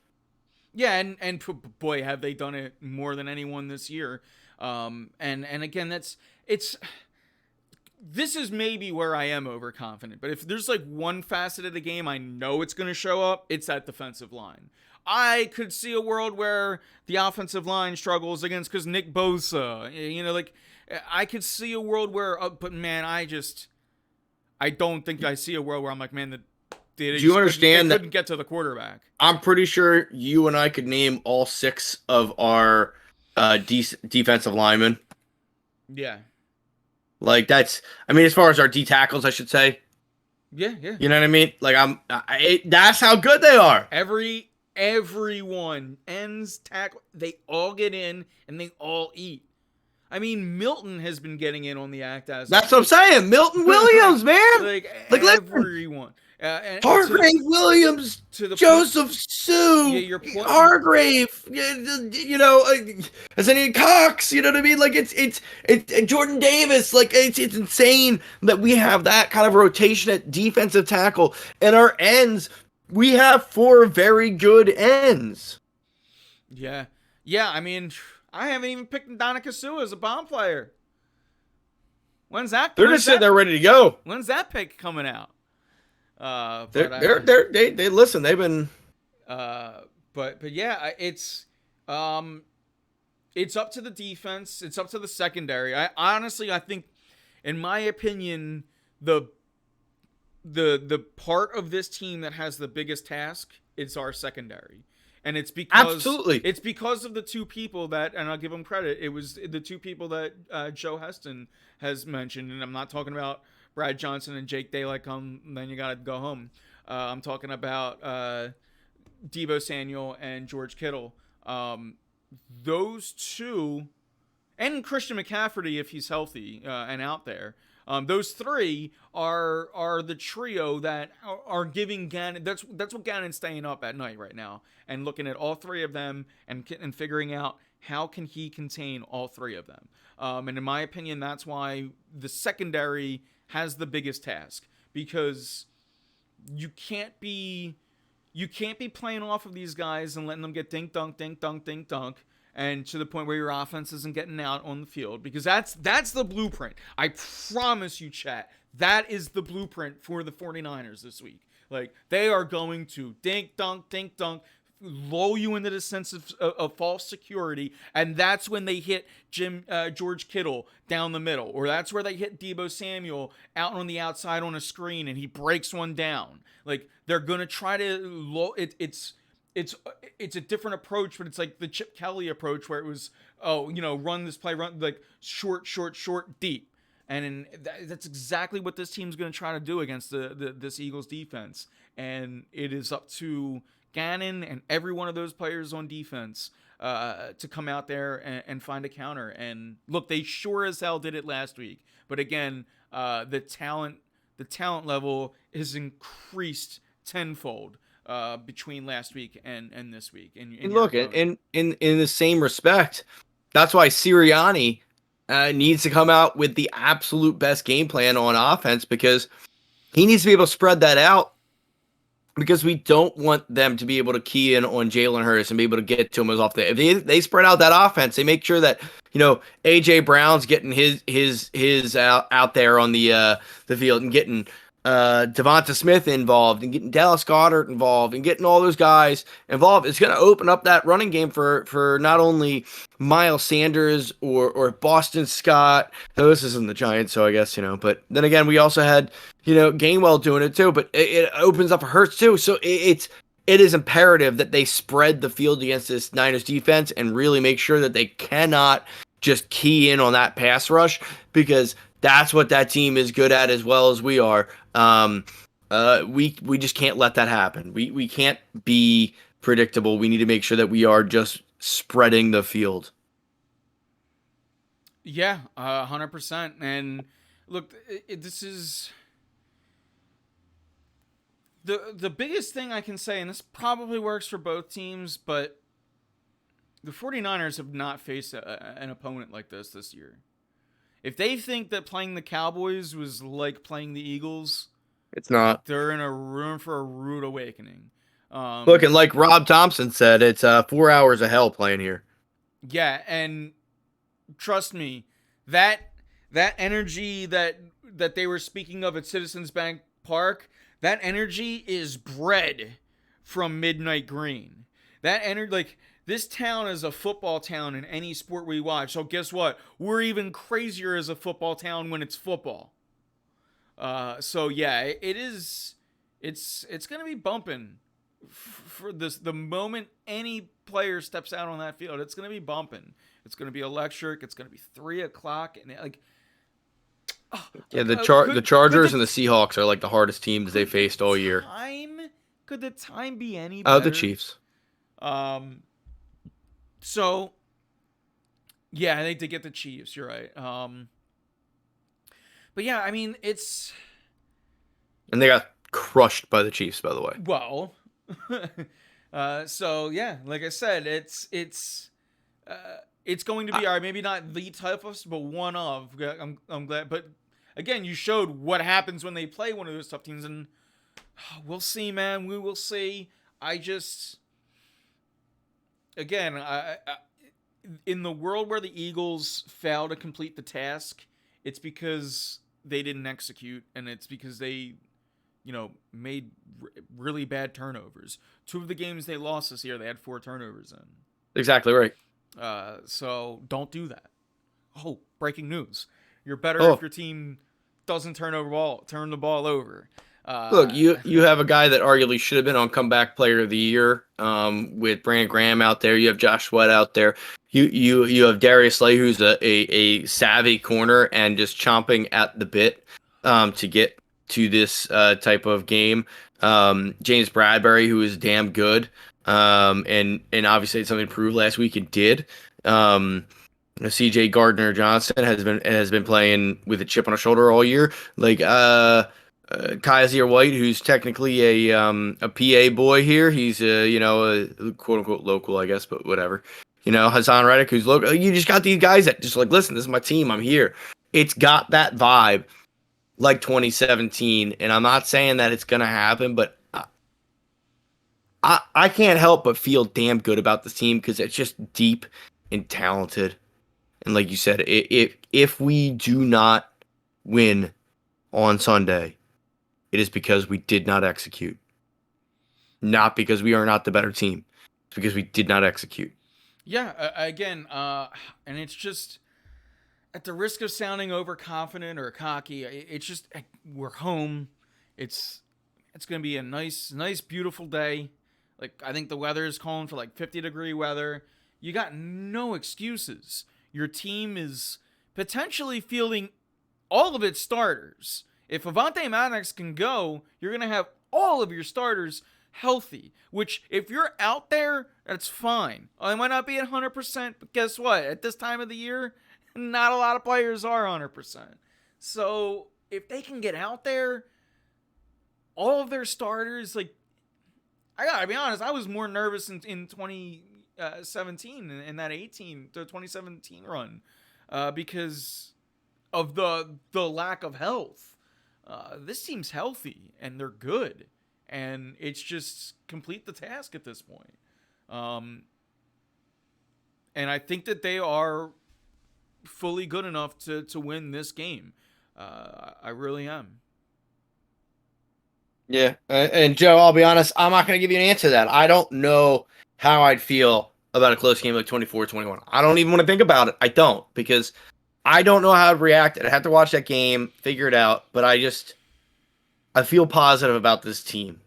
Yeah, and boy, have they done it more than anyone this year. And again, this is maybe where I am overconfident. But if there's like one facet of the game I know it's going to show up, it's that defensive line. I could see a world where the offensive line struggles because Nick Bosa, I could see a world where, but man, I don't think I see a world where I'm like, man, do you understand that? Couldn't get to the quarterback. I'm pretty sure you and I could name all 6 of our defensive linemen. Yeah. Like as far as our D tackles, I should say. Yeah. You know what I mean? Like that's how good they are. Everyone ends tackle. They all get in and they all eat. I mean, Milton has been getting in on the act as That's what I'm saying. Milton Williams, man. like Listen, everyone. And Hargrave Williams, to the point, Joseph Sue, yeah, your point, Hargrave, as any Cox, you know what I mean? Like it's Jordan Davis, like it's insane that we have that kind of rotation at defensive tackle, and our ends, we have 4 very good ends. Yeah. I mean, I haven't even picked Donica Sue as a bomb player. They're just sitting there ready to go. When's that pick coming out? They listen. They've been. But yeah, it's up to the defense. It's up to the secondary. I think, in my opinion, the part of this team that has the biggest task is our secondary. And it's because it's because of the 2 people that, and I'll give them credit, it was the 2 people that Joe Heston has mentioned, and I'm not talking about Brad Johnson and Jake Daylight then you gotta go home. I'm talking about Deebo Samuel and George Kittle. Those 2, and Christian McCaffrey if he's healthy and out there. Those 3 are the trio that are giving Gannon. That's what Gannon's staying up at night right now and looking at all 3 of them and figuring out how can he contain all 3 of them. And in my opinion, that's why the secondary has the biggest task, because you can't be playing off of these guys and letting them get dink dunk, and to the point where your offense isn't getting out on the field, because that's the blueprint. I promise you, chat, that is the blueprint for the 49ers this week. Like, they are going to dink dunk, lull you into the sense of false security, and that's when they hit George Kittle down the middle, or that's where they hit Deebo Samuel out on the outside on a screen and he breaks one down. Like, they're gonna try to it's a different approach, but it's like the Chip Kelly approach where it was, run this play, run like short, deep. And that's exactly what this team's going to try to do against this Eagles defense. And it is up to Gannon and every one of those players on defense to come out there and find a counter. And look, they sure as hell did it last week. But again, the talent level is increased tenfold between last week and this week. And look, in the same respect, that's why Sirianni needs to come out with the absolute best game plan on offense, because he needs to be able to spread that out, because we don't want them to be able to key in on Jalen Hurts and be able to get to him as often. If they spread out that offense, they make sure that, AJ Brown's getting his out there on the field, and getting Devonta Smith involved, and getting Dallas Goedert involved, and getting all those guys involved. It's going to open up that running game for not only Miles Sanders or Boston Scott. No, this isn't the Giants, so I guess, but then again, we also had, Gainwell doing it too, but it opens up for Hurts too. So it is imperative that they spread the field against this Niners defense and really make sure that they cannot just key in on that pass rush, because that's what that team is good at as well as we are. We just can't let that happen. We can't be predictable. We need to make sure that we are just spreading the field. Yeah, 100%. And look, this is the biggest thing I can say, and this probably works for both teams, but the 49ers have not faced an opponent like this year. If they think that playing the Cowboys was like playing the Eagles, it's not. They're in a room for a rude awakening. Look, and like Rob Thompson said, it's 4 hours of hell playing here. Yeah, and trust me, that energy that they were speaking of at Citizens Bank Park, that energy is bred from Midnight Green. That energy, like, this town is a football town in any sport we watch. So guess what? We're even crazier as a football town when it's football. So yeah, it is. It's going to be bumping for this. The moment any player steps out on that field, it's going to be bumping. It's going to be electric. It's going to be 3:00, and like. The Chargers and the Seahawks are like the hardest teams they faced all year. Could the time be any better? Oh, the Chiefs. So, Yeah, I think to get the Chiefs. You're right. But yeah, I mean, And they got crushed by the Chiefs, by the way. well. So yeah, like I said, it's going to I, be all right. Maybe not the toughest, but one of. I'm glad. But again, you showed what happens when they play one of those tough teams, and we'll see, man. We will see. I just, again, in the world where the Eagles fail to complete the task, it's because they didn't execute, and it's because they, made really bad turnovers. Two of the games they lost this year, they had 4 turnovers in. exactly right. So don't do that. Oh, breaking news! You're better if Oh, your team doesn't turn the ball over. look, Uh, you have a guy that arguably should have been on comeback player of the year, with Brandon Graham out there. You have Josh Sweat out there. You have Darius Slay, who's a savvy corner and just chomping at the bit, to get to this type of game. James Bradbury, who is damn good, and obviously had something to prove last week and did. CJ Gardner Johnson has been playing with a chip on his shoulder all year. Like Kaiser White, who's technically a PA boy here. He's a quote unquote local, I guess, but whatever. Hassan Reddick, who's local. You just got these guys that just like, listen, this is my team. I'm here. It's got that vibe like 2017, and I'm not saying that it's gonna happen, but I can't help but feel damn good about this team because it's just deep and talented. And like you said, if we do not win on Sunday, it is because we did not execute. Not because we are not the better team. It's because we did not execute. yeah. Again, and it's just at the risk of sounding overconfident or cocky. It's just we're home. It's it's gonna be a nice, beautiful day. Like I think the weather is calling for like 50-degree weather. You got no excuses. Your team is potentially fielding all of its starters. If Avante Maddox can go, you're going to have all of your starters healthy, which if you're out there, that's fine. It might not be at 100%, but guess what? At this time of the year, not a lot of players are 100%. So if they can get out there, all of their starters, like, I gotta be honest, I was more nervous in 2017 in that 2017 run, because of the lack of health. This team's healthy and they're good, and it's just complete the task at this point. And I think that they are fully good enough to win this game. I really am. Yeah. And Joe, I'll be honest, I'm not going to give you an answer to that. I don't know how I'd feel about a close game like 24-21. I don't even want to think about it. I don't, because I don't know how I'd react. I'd have to watch that game, figure it out. But I feel positive about this team.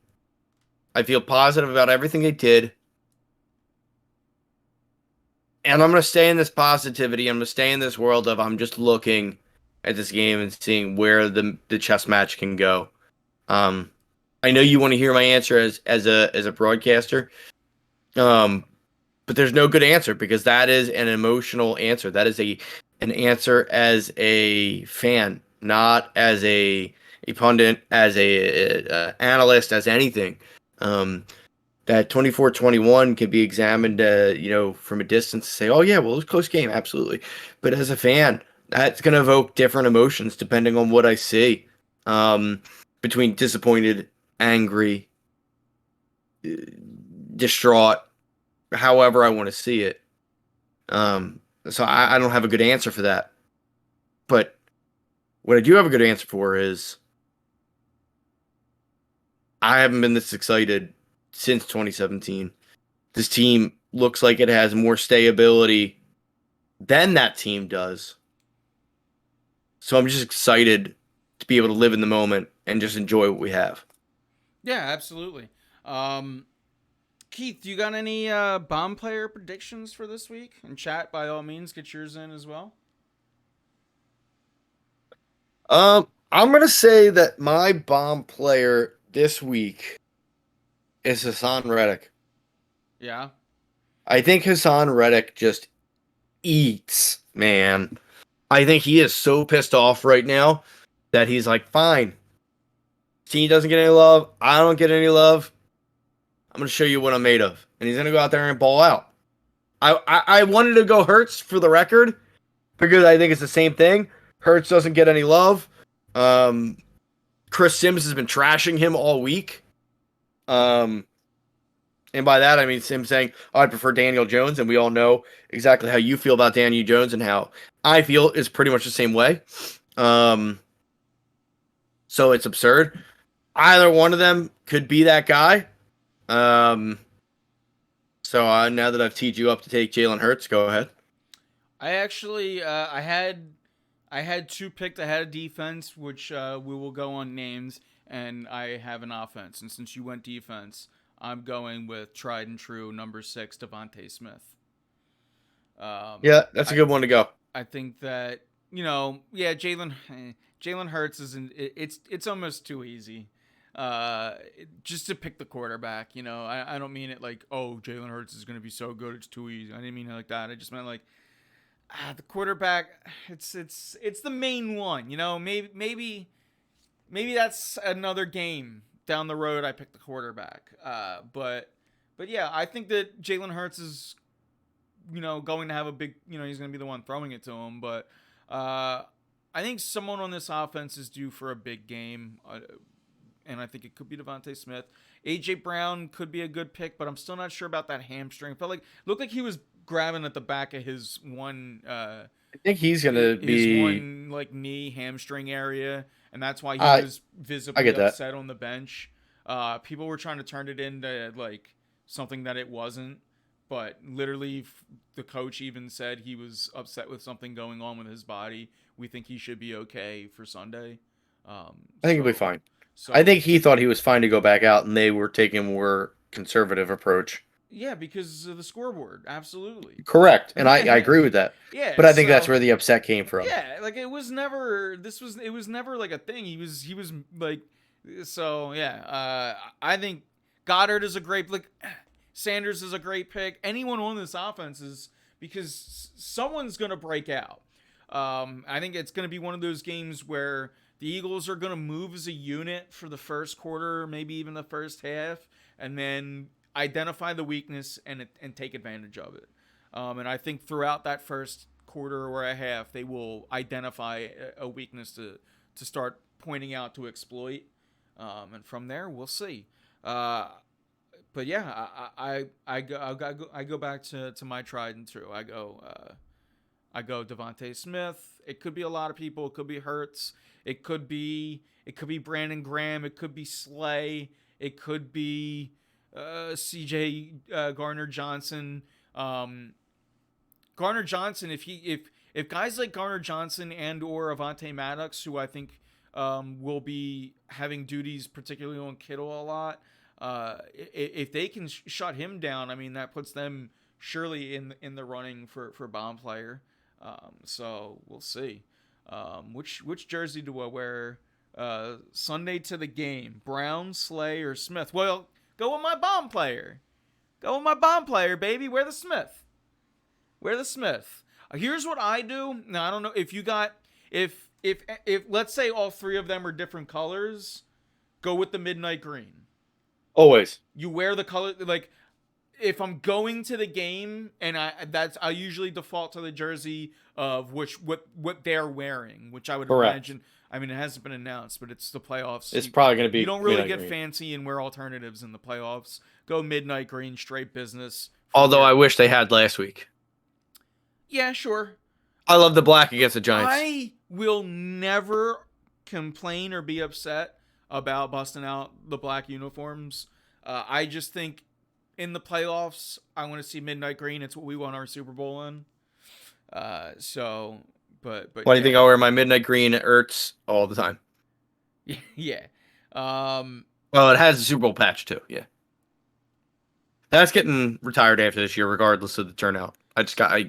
I feel positive about everything they did. And I'm going to stay in this positivity. I'm going to stay in this world of I'm just looking at this game and seeing where the chess match can go. I know you want to hear my answer as a broadcaster. But there's no good answer because that is an emotional answer. That is an answer as a fan, not as a pundit, as a analyst, as anything. That 24-21 can be examined, from a distance to say, oh yeah, well, it was a close game, absolutely. But as a fan, that's going to evoke different emotions depending on what I see. Between disappointed, angry, distraught, however I want to see it. So I don't have a good answer for that. But what I do have a good answer for is I haven't been this excited since 2017. This team looks like it has more stayability than that team does. So I'm just excited to be able to live in the moment and just enjoy what we have. Yeah, absolutely. Keith, you got any bomb player predictions for this week? And chat, by all means, get yours in as well. I'm gonna say that my bomb player this week is Hassan Reddick. Yeah. I think Hassan Reddick just eats, man. I think he is so pissed off right now that he's like, fine. Team doesn't get any love. I don't get any love. I'm going to show you what I'm made of. And he's going to go out there and ball out. I wanted to go Hurts for the record because I think it's the same thing. Hurts doesn't get any love. Chris Sims has been trashing him all week. And by that, I mean Sims saying, oh, I prefer Daniel Jones. And we all know exactly how you feel about Daniel Jones and how I feel is pretty much the same way. So it's absurd. Either one of them could be that guy. So now that I've teed you up to take Jalen Hurts, go ahead. I actually, I had two picked. I had a defense, which we will go on names, and I have an offense. And since you went defense, I'm going with tried and true number 6, Devontae Smith. Yeah, that's a good one to go. I think that Jalen Hurts isn't. It's almost too easy. Just to pick the quarterback, I don't mean it like, oh, Jalen Hurts is going to be so good, it's too easy. I didn't mean it like that. I just meant like, the quarterback, it's the main one, maybe that's another game down the road. I pick the quarterback. But yeah, I think that Jalen Hurts is, going to have a big, he's going to be the one throwing it to him. But, I think someone on this offense is due for a big game. And I think it could be Devontae Smith. A.J. Brown could be a good pick, but I'm still not sure about that hamstring. Looked like he was grabbing at the back of his one. I think he's gonna be his one knee hamstring area, and that's why he was visibly upset on the bench. People were trying to turn it into something that it wasn't, but literally the coach even said he was upset with something going on with his body. We think he should be okay for Sunday. I think he'll be fine. So, I think he thought he was fine to go back out, and they were taking a more conservative approach. Yeah, because of the scoreboard. Absolutely. Correct. And I agree with that. Yeah. But I think that's where the upset came from. Yeah, it was never like a thing. He was like, so yeah, I think Goddard is a great, Sanders is a great pick. Anyone on this offense is, because someone's going to break out. I think it's going to be one of those games where the Eagles are going to move as a unit for the first quarter, maybe even the first half, and then identify the weakness and take advantage of it. And I think throughout that first quarter or a half, they will identify a weakness to start pointing out to exploit. And from there, we'll see. But yeah, I go back to my tried and true. I go Devontae Smith. It could be a lot of people. It could be Hurts. It could be Brandon Graham. It could be Slay. It could be C.J. Garner Johnson. Garner Johnson. If guys like Garner Johnson and or Avonte Maddox, who I think will be having duties particularly on Kittle a lot, if they can shut him down, I mean that puts them surely in the running for bomb player. So we'll see. Which jersey do I wear Sunday to the game? Brown, Slay, or Smith? Well, go with my bomb player. Go with my bomb player, baby. Wear the Smith. Here's what I do. Now I don't know if you got if let's say all three of them are different colors. Go with the midnight green. Always. You wear the color if I'm going to the game, and I usually default to the jersey of what they're wearing, which I would imagine. I mean, it hasn't been announced, but it's the playoffs. It's probably going to be. You don't really get fancy and wear alternatives in the playoffs. Go midnight green, straight business. Although I wish they had last week. Yeah, sure. I love the black against the Giants. I will never complain or be upset about busting out the black uniforms. I just think in the playoffs, I want to see midnight green. It's what we won our Super Bowl in. But why do you think I wear my midnight green at Ertz all the time? Yeah. Well, it has a Super Bowl patch too. Yeah. That's getting retired after this year, regardless of the turnout.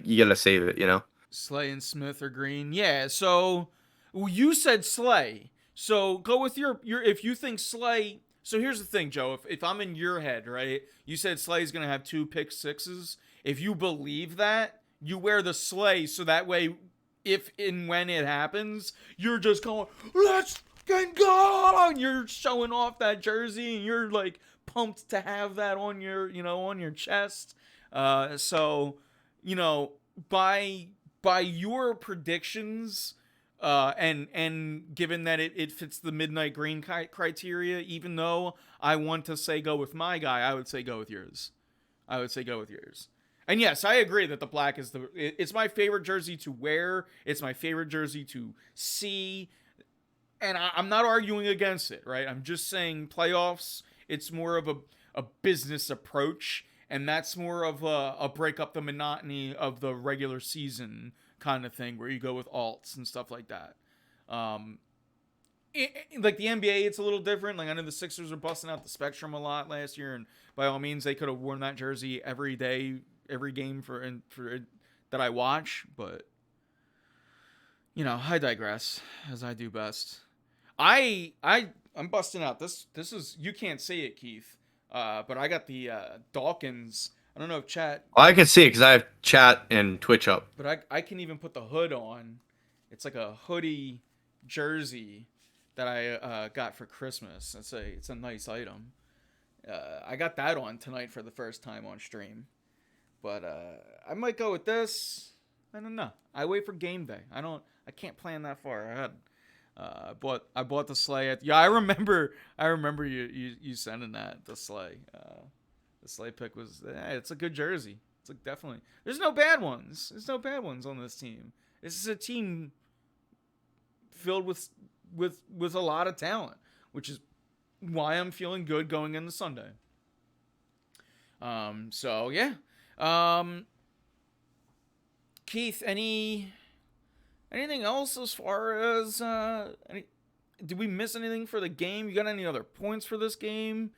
You gotta save it, Slay and Smith are green. Yeah. So you said Slay. So go with your if you think Slay. So here's the thing, Joe. If I'm in your head, right? You said Slay's gonna have 2 pick sixes. If you believe that, you wear the sleigh so that way, if and when it happens, you're just going, let's fucking go, and you're showing off that jersey, and you're like pumped to have that on your, on your chest. So, you know, by your predictions, and given that it fits the midnight green criteria, even though I want to say go with my guy, I would say go with yours. And yes, I agree that the black is it's my favorite jersey to wear. It's my favorite jersey to see. And I'm not arguing against it, right? I'm just saying playoffs, it's more of a business approach. And that's more of a break up the monotony of the regular season kind of thing where you go with alts and stuff like that. Like the NBA, it's a little different. Like I know the Sixers were busting out the Spectrum a lot last year, and by all means, they could have worn that jersey every day, every game for that I watch. But I digress, as I do best. I'm busting out this is, you can't see it, Keith, but I got the Dawkins. I don't know if chat. Well, I can see it because I have chat and Twitch up. But I can even put the hood on. It's like a hoodie jersey that I got for Christmas. It's a nice item. I got that on tonight for the first time on stream. But I might go with this. I don't know. I wait for game day. I can't plan that far ahead. I bought the sleigh I remember you sending that, the sleigh. The sleigh pick was it's a good jersey. It's like definitely. There's no bad ones. On this team. This is a team filled with a lot of talent, which is why I'm feeling good going into Sunday. So yeah. Keith, anything else as far as did we miss anything for the game? You got any other points for this game?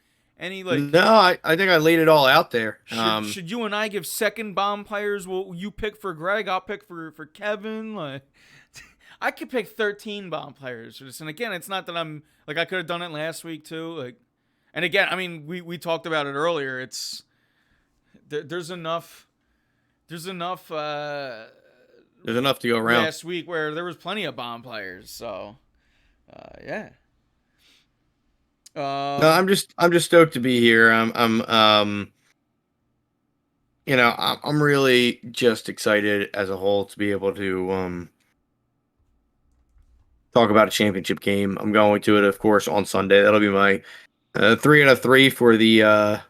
No, I think I laid it all out there. Should you and I give second bomb players? Will you pick for Greg? I'll pick for Kevin. Like, I could pick 13 bomb players for this. And again, it's not that I'm like I could have done it last week too. Like, and again, I mean, we talked about it earlier. It's there's enough. There's enough to go around last week where there was plenty of bomb players. So, yeah. No, I'm just stoked to be here. I'm really just excited as a whole to be able to talk about a championship game. I'm going to it, of course, on Sunday. That'll be my 3 out of 3 for the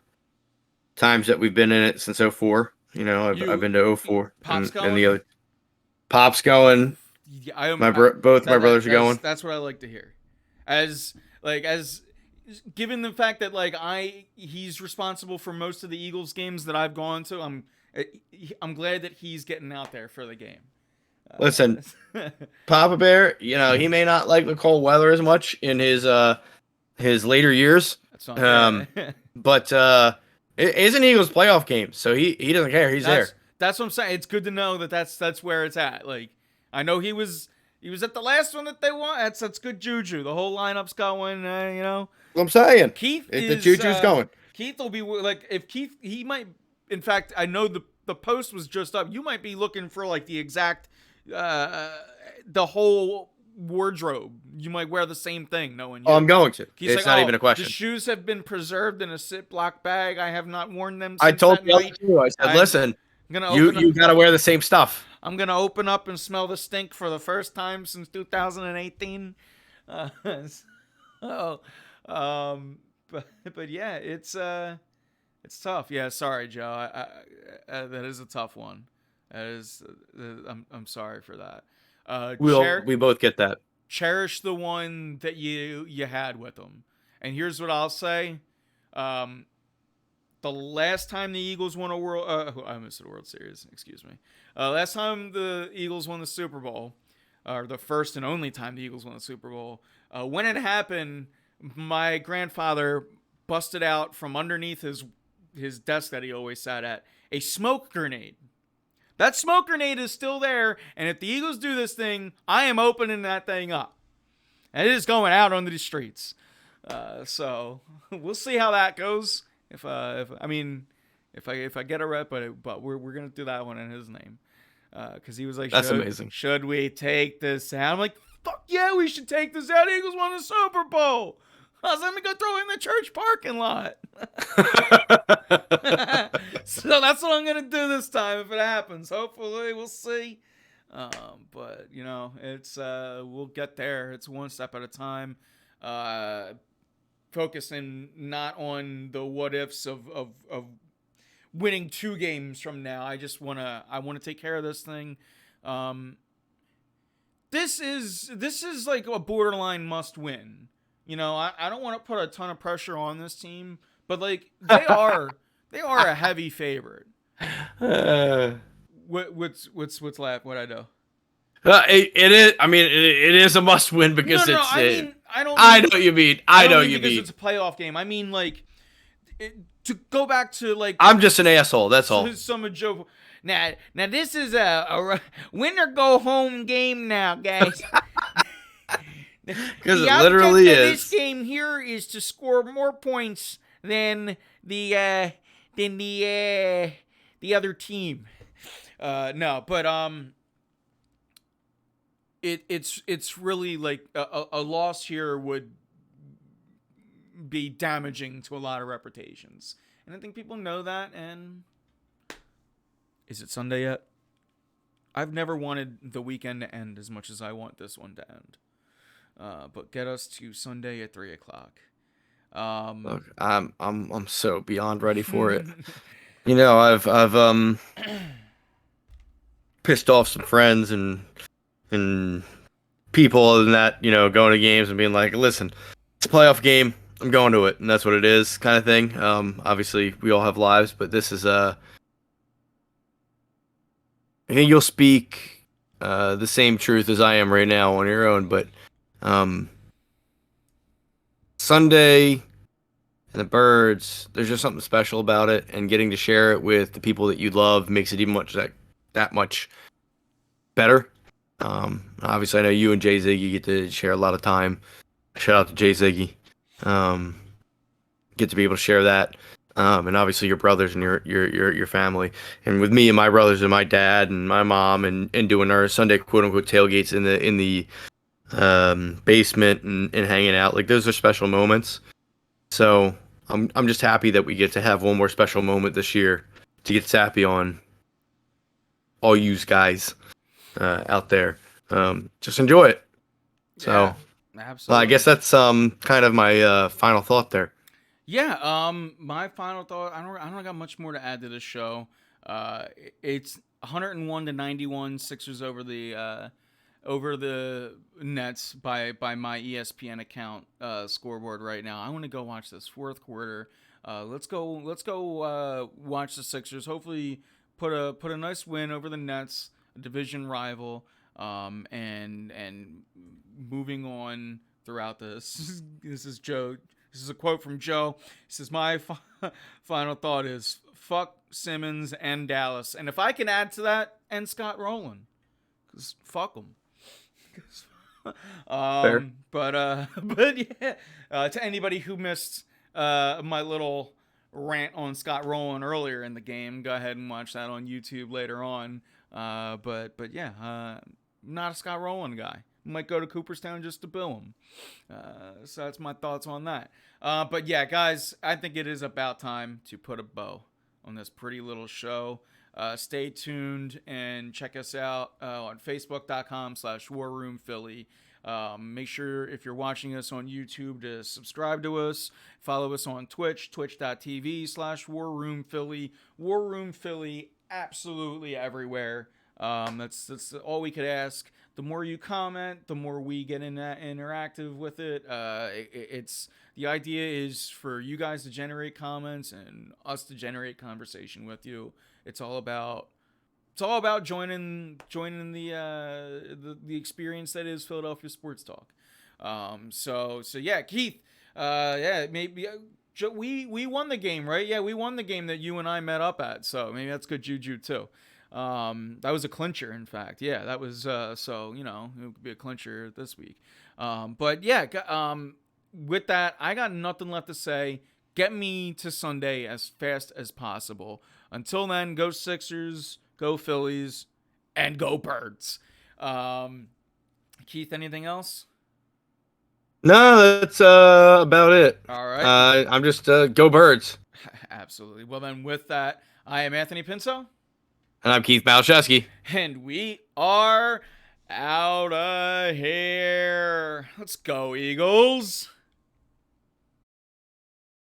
times that we've been in it since 2004. I've been to 2004 and the other Pop's going. Yeah, both my brothers are going. That's what I like to hear. As given the fact that he's responsible for most of the Eagles games that I've gone to, I'm glad that he's getting out there for the game. Listen, Papa Bear, he may not like the cold weather as much in his later years. That's not but it is an Eagles playoff game, so he doesn't care. He's there. That's what I'm saying. It's good to know that that's where it's at. Like, I know he was at the last one that they won. That's good juju. The whole lineup's going. What I'm saying. Keith the juju's going. Keith will be like, if Keith, he might. In fact, I know the post was just up. You might be looking for like the exact, the whole wardrobe. You might wear the same thing, knowing. I'm going to. He's it's not even a question. The shoes have been preserved in a Ziploc bag. I have not worn them since I told that you night. too. I said, listen, you got to wear the same stuff. I'm going to open up and smell the stink for the first time since 2018. But yeah, it's tough. Yeah, sorry, Joe. That is a tough one. That is, I'm sorry for that. We both get that. Cherish the one that you had with them. And here's what I'll say. The last time the Eagles won a I missed a World Series, excuse me. Last time the Eagles won the Super Bowl, or the first and only time the Eagles won the Super Bowl, when it happened, my grandfather busted out from underneath his desk that he always sat at a smoke grenade. That smoke grenade is still there, and if the Eagles do this thing, I am opening that thing up. And it is going out onto the streets. So we'll see how that goes. If I get a rep, but we're gonna do that one in his name. Because he was like, That's amazing. Should we take this out? I'm like, fuck yeah, we should take this out. Eagles won the Super Bowl. I was let me go throw it in the church parking lot. So that's what I'm gonna do this time if it happens. Hopefully, we'll see. But you know, it's we'll get there. It's one step at a time. Focusing not on the what ifs of winning 2 games from now. I wanna take care of this thing. This is like a borderline must win. You know, I don't want to put a ton of pressure on this team, but like they are a heavy favorite. What's left? What I do? It is. I mean, it is a must win because No. it's. I mean, I don't. I know what you mean. I know what you because mean. it's a playoff game. I mean, like, to go back to like. I'm just an asshole. That's all. Some of Joe. Now this is a win or go home game now, guys. Because it literally is. This game here is to score more points than the other team. No, but it's really like a loss here would be damaging to a lot of reputations, and I think people know that. And is it Sunday yet? I've never wanted the weekend to end as much as I want this one to end. But get us to Sunday at 3:00. Look, I'm so beyond ready for it. You know, I've pissed off some friends and people other than that, you know, going to games and being like, listen, it's a playoff game. I'm going to it, and that's what it is, kind of thing. Obviously, we all have lives, but this is I think you'll speak the same truth as I am right now on your own, but Sunday and the Birds, there's just something special about it, and getting to share it with the people that you love makes it even that much better. Obviously, I know you and Jay Ziggy get to share a lot of time. Shout out to Jay Ziggy. Get to be able to share that, and obviously your brothers and your family, and with me and my brothers and my dad and my mom, and doing our Sunday quote unquote tailgates in the basement and hanging out. Like, those are special moments. So I'm just happy that we get to have one more special moment this year to get sappy on all yous guys out there. Just enjoy it. So yeah, absolutely. Well, I guess that's kind of my final thought there. Yeah, my final thought, I don't got much more to add to this show. It's 101-91 Sixers over the Nets by my ESPN account scoreboard right now. I want to go watch this fourth quarter. Let's go watch the Sixers. Hopefully put a nice win over the Nets, a division rival, and moving on throughout this. This is Joe. This is a quote from Joe. He says, my final thought is, fuck Simmons and Dallas. And if I can add to that, and Scott Rolen. Because fuck them. But yeah, to anybody who missed my little rant on Scott Rolen earlier in the game, go ahead and watch that on YouTube later on. But yeah, not a Scott Rolen guy. Might go to Cooperstown just to bill him. So that's my thoughts on that. But yeah, guys, I think it is about time to put a bow on this pretty little show. Stay tuned and check us out on facebook.com/warroomphilly. Make sure if you're watching us on YouTube to subscribe to us. Follow us on Twitch, twitch.tv/warroomphilly. Warroomphilly absolutely everywhere. That's all we could ask. The more you comment, the more we get interactive with it. It's the idea is for you guys to generate comments and us to generate conversation with you. It's all about joining the experience that is Philadelphia Sports Talk. So yeah, Keith. Yeah, maybe we won the game, right? Yeah, we won the game that you and I met up at. So maybe that's good juju too. That was a clincher, in fact. Yeah, that was so you know it could be a clincher this week. But yeah, with that, I got nothing left to say. Get me to Sunday as fast as possible. Until then, go Sixers, go Phillies, and go Birds. Keith, anything else? No, that's about it. All right. I'm just go Birds. Absolutely. Well, then, with that, I am Anthony Pinso. And I'm Keith Malashevsky. And we are out of here. Let's go, Eagles.